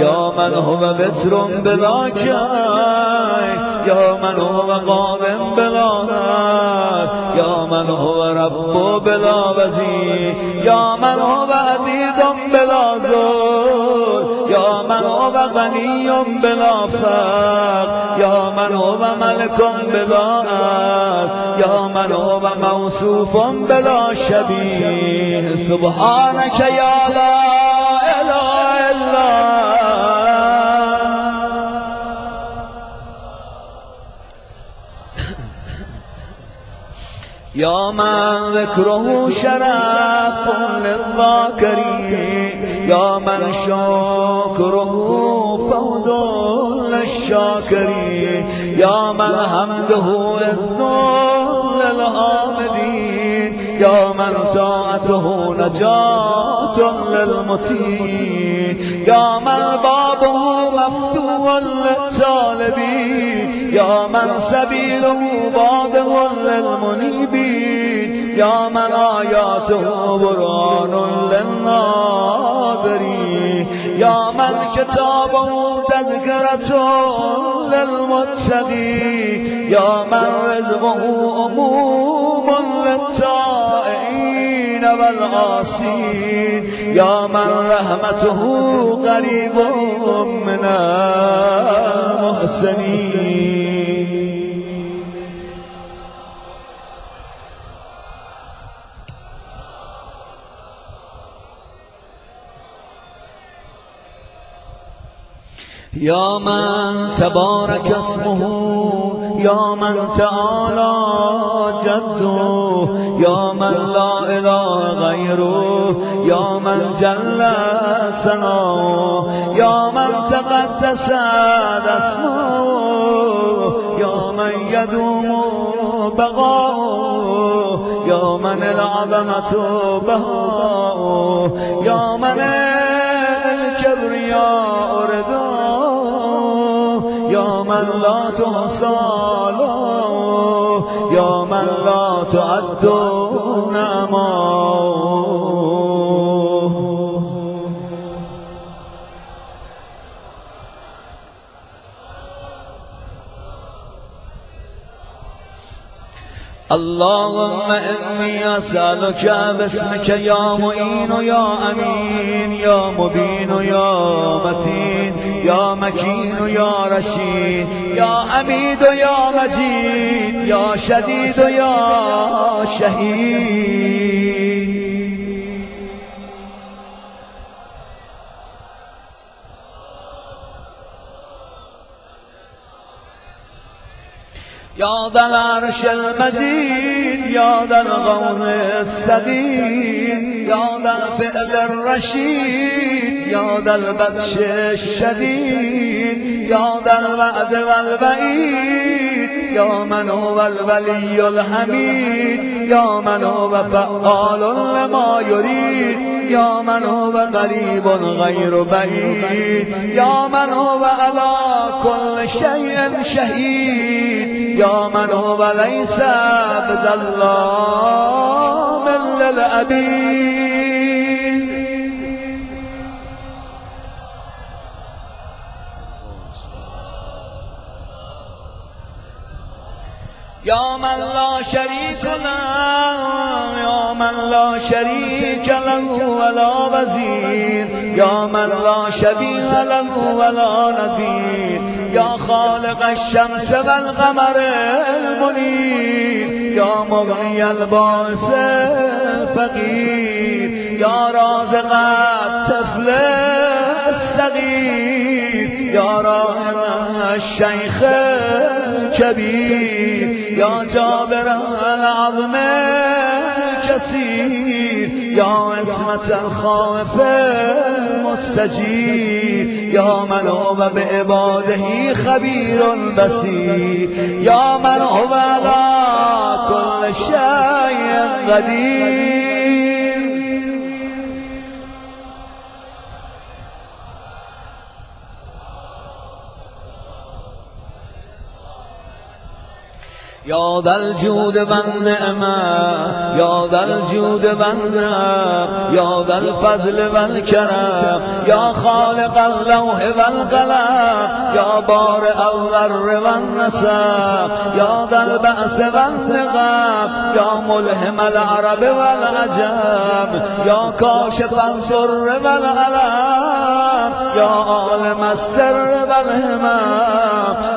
S2: یا من هو بتر بلا کی، یا من هو قادم بلا نر، یا من هو رب بلا وزیر، یا من هو عدید بلا ذل، یا من هو غنی بلا فقر، یا من هو ملک بلا عز، یا من هو موصوف بلا شبیه. سبحانك یا لا اله الا یا من ذکره شرف للذاکرین، یا من شکره فوز للشاکرین، یا من حمده عز للحامدین، یا من طاعته نجات للمطیعین، یا من بابه مفتوح للطالبین، یا من سبیله واضح للمنیبین، یا من آیاته برهان للناظرین، یا من کتابه تذکرة للمتقین، یا من رزقه عموم للطائعین والعاصین، یا من رحمته قریب من المحسنین. یا من تبارک اسمه، یا من تعالی جده، یا من لا اله غیره، یا من جل ثناؤه، یا من تقدست اسماؤه، یا من یدوم بقاؤه، یا من العظمة بهاؤه، یا من الكبریاء رداؤه، یا من لا تحصى آلاؤه، یا من لا تعد نعماؤه. اللهم إني أسألك باسمك يا معين يا أمين يا مبين يا متين يا مكين يا رشيد يا حميد يا مجيد يا شديد يا شهيد. يا ذا العرش المجيد يا ذا الغوث السديد يا ذا الفعل الرشيد يا ذا البطش الشديد يا ذا الوعد والوعيد يا من هو الولي الحميد يا من هو فعال لما يريد يا من هو قريب غير بعيد يا من هو على كل شيء شهيد يا من هو ليس بظلام للعبيد. يا من لا شريك له يا من لا شريك له ولا وزير يا من لا شبيه له ولا نذير يا خالق الشمس والقمر المنير يا مغني البائس الفقير يا رازق الطفل الصغير يا راحم الشيخ الكبير يا جابر العظم الكثير يا عصمة الخائف المستجير يا من هو بعباده خبير بصير يا من هو على كل شيء قدير. يا ذا الجود والنعمة يا ذا الجود والنعم يا ذا الفضل والكرم يا خالق اللوح والقلم يا بارئ الذر والنسب يا ذا البأس والنقم يا ملهم العرب والعجم يا كاشف الضر والألم يا عالم السر والهمم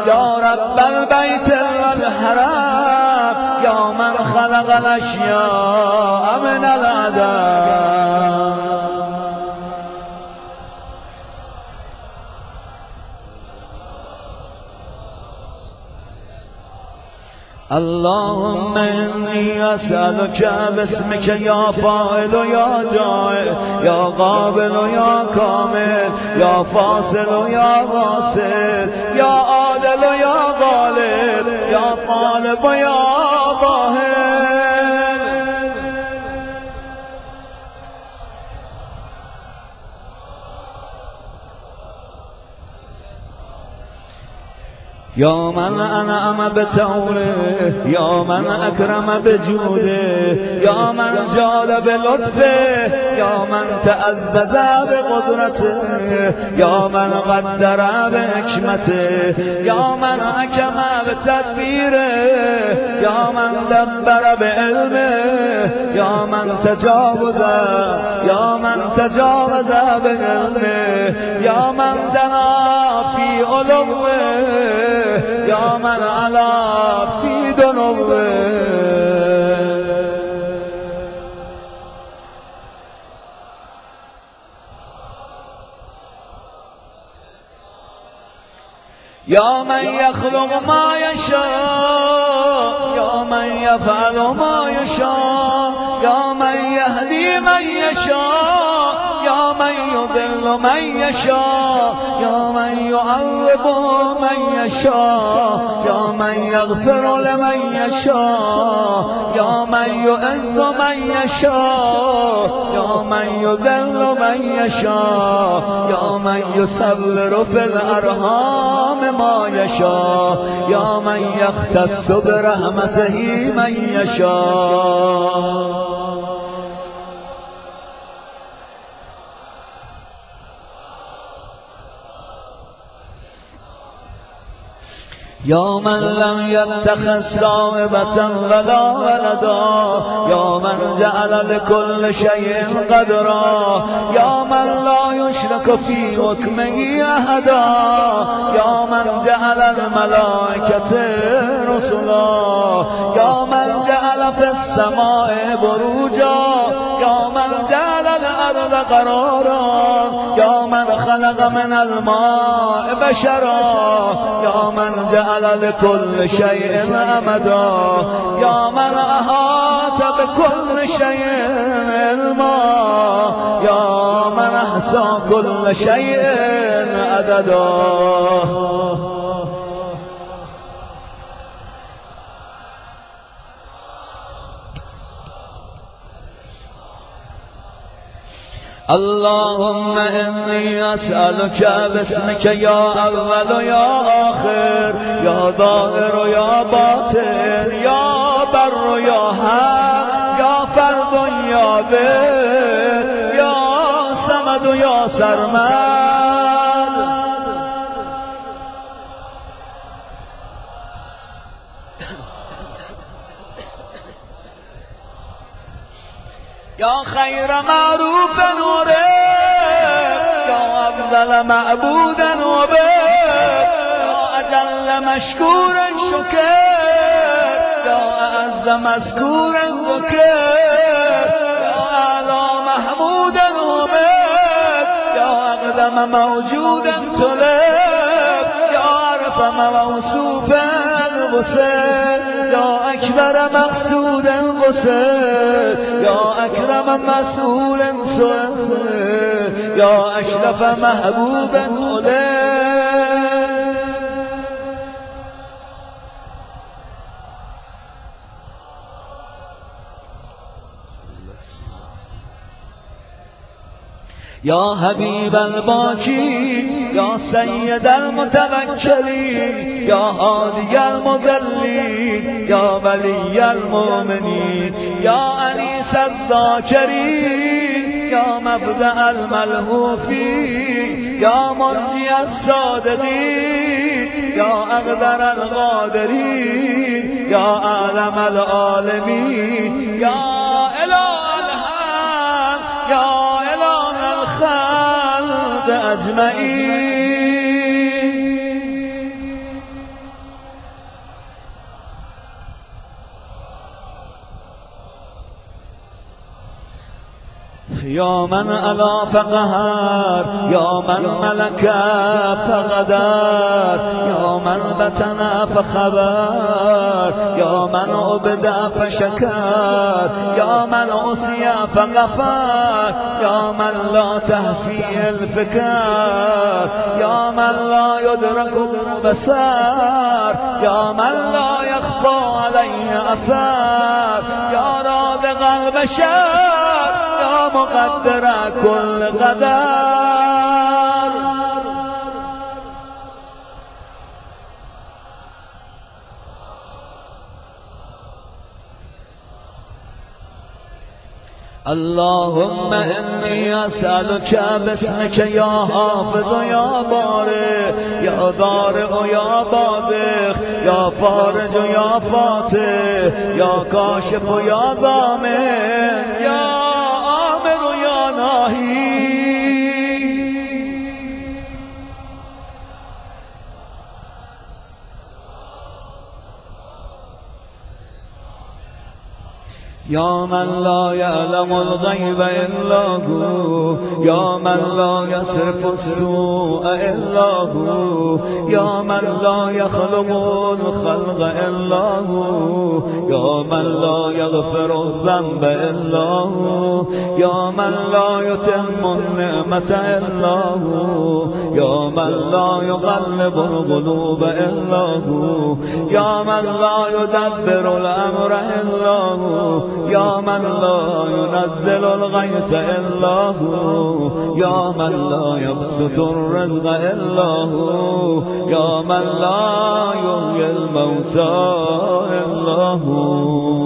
S2: يا رب البيت والحرم يا من خلق الأشياء من العدم. اللهم إني أسألك باسمك يا فاعل يا جاعل يا قابل يا كامل يا فاصل يا واصل يا عادل يا غالب يا طالب يا ظاهر يا من أنعم بتوله يا من أكرم بجوده يا من جاد بلطفه يا من تأذذ بقدرته يا من قدر بحكمته يا من حكم بتدبيره يا من دبر بعلمه يا من تجاوز بعلمه يا من دنا في علوه يا من علا في دنوه يا من يخلق ما يشاء يا من يفعل ما يشاء يا من يهدي من يشاء يا من يضل من يشاء يا من يعذب من يشاء يا من يغفر لمن يشاء يا من يعز من يشاء يا من يذل من يشاء يا من يصور في الأرحام ما يشاء يا من يختص برحمته من يشاء يا من لم يتخذ صاحبة ولا ولدا يا من جعل لكل شيء قدرا يا من لا يشرك في حكمه أحدا يا من جعل الملائكة رسلا يا من جعل في السماء بروجا يا من جعل الأرض قرارا يا من خلق من الماء بشرا يا من جعل لكل شيء أمدا يا من أحاط بكل شيء علما يا من أحصى كل شيء عددا اللهم إني أسألك باسمك يا أول يا آخر يا ظاهر يا باطن يا بر يا حق يا فرد يا بر يا صمد يا سرمد يا خير معروف ورب يا أفضل معبود وبر يا أجل مشكور شكر يا أعز مذكور وكر يا أعلى محمود ومجد يا أقدم موجود طلب يا أرفع موصوف غسل يا أكبر مقصود غسل يا أكرم مسؤول سؤال يا أشرف محبوب غلام يا حبيب الباكين يا سيد المتوكلين يا هادي المذلين يا ولي المؤمنين يا أنيس الذاكرين يا مبدأ الملهوفين يا منجي الصادقين يا أقدر القادرين يا أعلم العالمين يا إله الحق يا إله الخلق أجمعين. يا من ألا فقهر يا من ملك فغدر يا من بتن فخبر يا من عبد فشكر يا من عصي فغفر يا من لا تهفيه الفكر يا من لا يدرك البصر يا من لا يخفى عليه أثر يا رازق البشر يا مقدر كل قدر. اللهم إني أسألك باسمك يا حافظ يا بارئ يا ضارع يا باذخ يا فارج يا فاتح يا كاشف يا ضامن يا آمر يا ناهي. يا من لا يعلم الغيب إلا هو يا من لا يصرف السوء إلا هو يا من لا يخلق الخلق إلا هو يا من لا يغفر الذنب إلا هو يا من لا يتم النعمة إلا هو يا من لا يغلب القلوب إلا هو يا من لا يدبر الأمر إلا هو يا من لا ينزل الغيث إلا هو يا من لا يبسط الرزق إلا هو يا من لا يحيي الموتى إلا هو.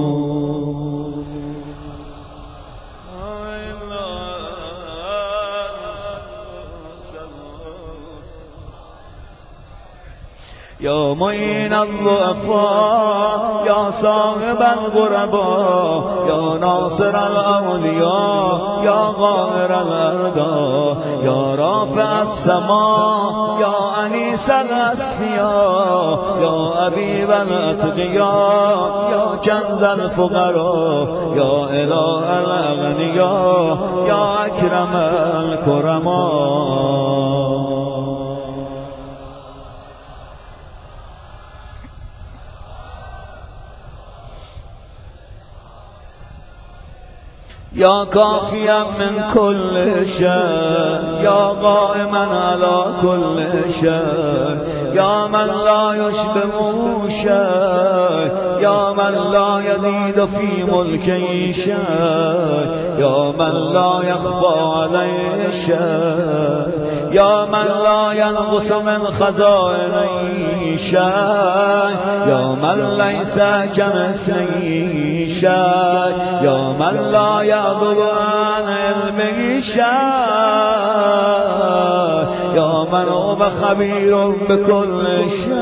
S2: يا معين الضعفاء يا صاحب الغرباء يا ناصر الأولياء يا غائر الأرضاء يا رافع السماء يا أنيس الأسفياء يا أبيب الأتقياء يا كنز الفقراء يا إله الأغنياء يا أكرم الكرماء. يا كافيا من كل شيء يا قائما على كل شيء يا من لا يشبه شيء يا من لا يزيد في ملكه شيء يا من لا يخفى عليه شيء يا من لا ينقص من خزائنه شيء يا من ليس كمثله شيء يا من لا يغضب عن علمه شيء يا من هو خبير بكل شيء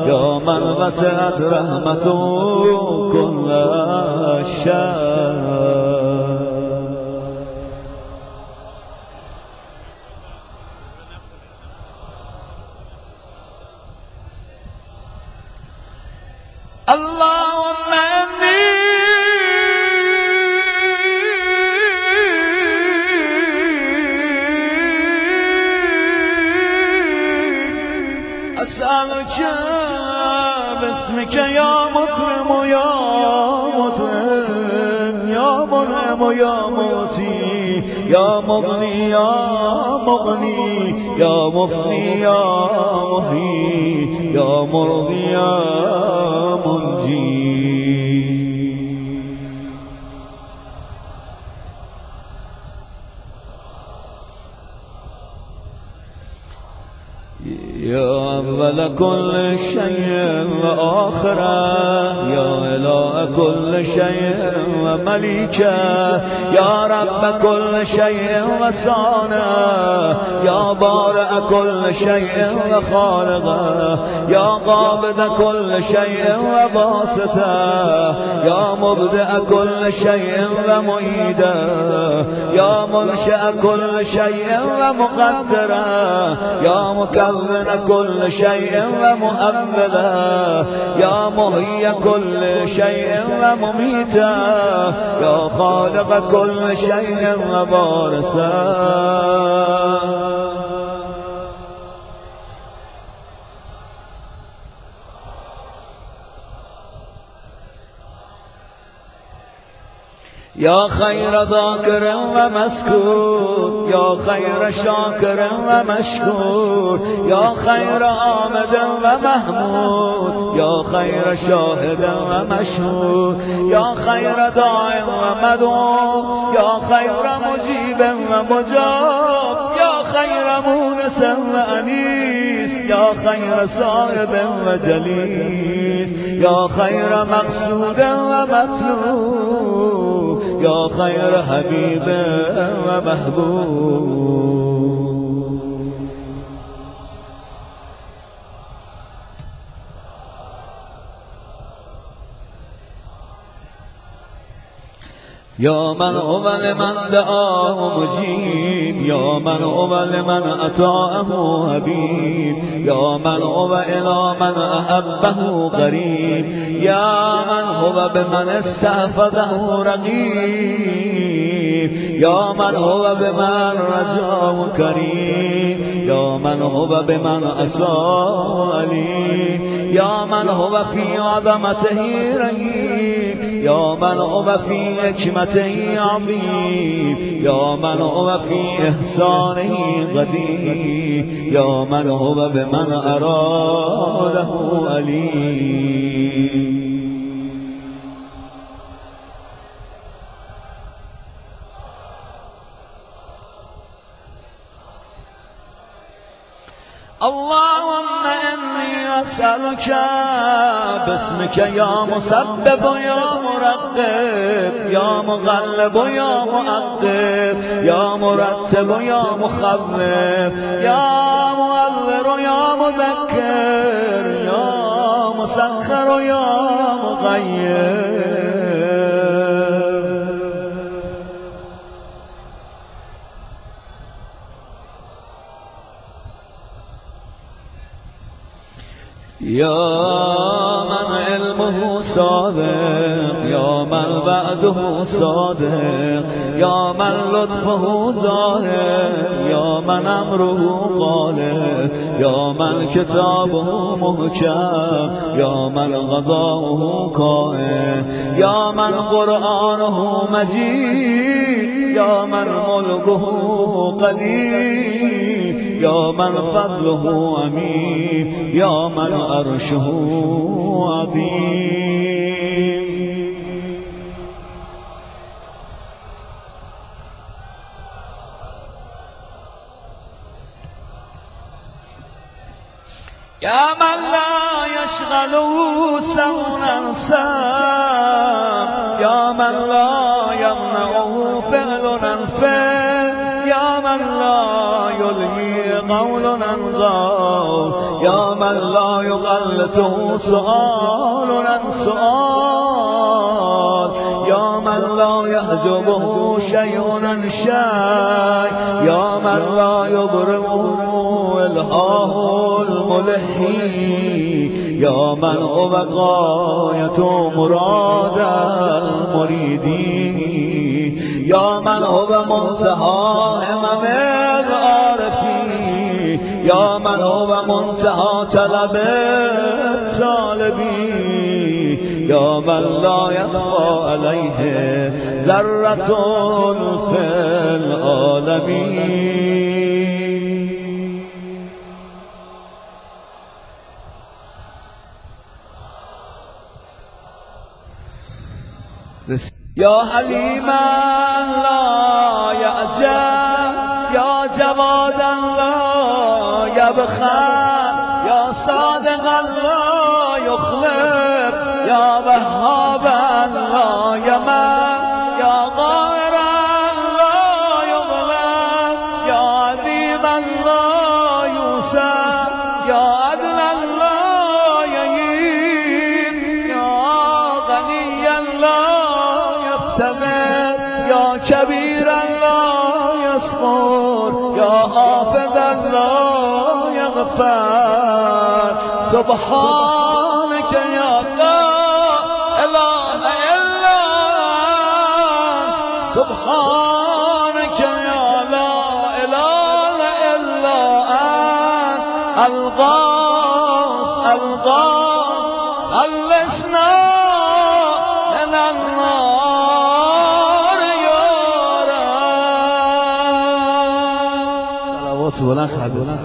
S2: يا من وسعت رحمته كل شيء. اللهم إني أسألك باسمك يا مكرم يا مطعم يا منعم يا موتي يا مغني يا مغني يا مفني يا محيي يا مرضي يا منجي. يا أول كل شيء وآخره، يا إله كل شيء ومليكه، يا رب كل شيء وصانه، يا بارئ كل شيء وخالقه، يا قابض كل شيء وباسطه، يا مبدئ كل شيء ومعيده، يا منشئ كل شيء ومقدره، يا مكون كل شيء ومؤمله، يا محيي كل شيء ومميته، يا خالق كل شيء وبارسه. يا خير ذاكر ومذكور، يا خير شاكر ومشكور، يا خير آمد ومحمود، يا خير شاهد ومشهود، يا خير داع ومدعو، يا خير مجيب ومجاب، يا خير مونس وأنيس، يا خير صاحب وجليس، يا خير مقصود ومطلوب، يا خير حبيب ومحبوب. يا من هو لمن دعاه مجيب، يا من هو لمن أطاعه حبيب، يا من هو إلى من أحبه قريب، يا من هو بمن استحفظه رقيب، يا من هو بمن رجاه كريم، يا من هو بمن أساء عليم، يا من هو في عظمته رهيب، يا من هو في حكمته عظيم، يا من هو في إحسانه قدير، يا من هو بمن أراده أليم. اللهم إني أسألك باسمك يا مسبب يا مرقب، يا مغلب يا مؤقب، يا مرتب يا مخوف، يا مؤذر يا مذكر، يا مسخر يا مغير. يا من علمه صادق، يا من بعده صادق، يا من لطفه ظاهر، يا من أمره قالب، يا من كتابه محكم، يا من غضاؤه قائم، يا من قرآنه مجيد، يا من ملكه قدير، يا من فضله عميم، يا من عرشه عظيم. يا من لا يشغله سوء سام، يا من لا يمنعه فعل أنفه، يا من لا يلهي قول عن قول، يا من لا يغلطه سؤال عن سؤال، يا من لا يحجبه شيء عن شيء، يا من لا يضربه إلهاه الملحي، يا من هو غاية مراد المريدين، يا من هو منتهى همم العارفين، يا من هو منتهى طلب الطالبين، يا من لا يخفى عليه ذرة في العالمين. يا حليما لا يعجب، يا جوادا لا يبخل، صادق لا يخلف يا وهاب لا يمل يا قاهر لا يغلب يا عظيم لا يوسف يا عدل لا يهين يا غني لا يفتقر يا كبير لا يصبر يا حافظ لا يغفر سبحانك يا لا إله إلا أنت سبحانك يا لا إله إلا أنت الغاث خلصنا من النار يا رب صلوات ولا خلوة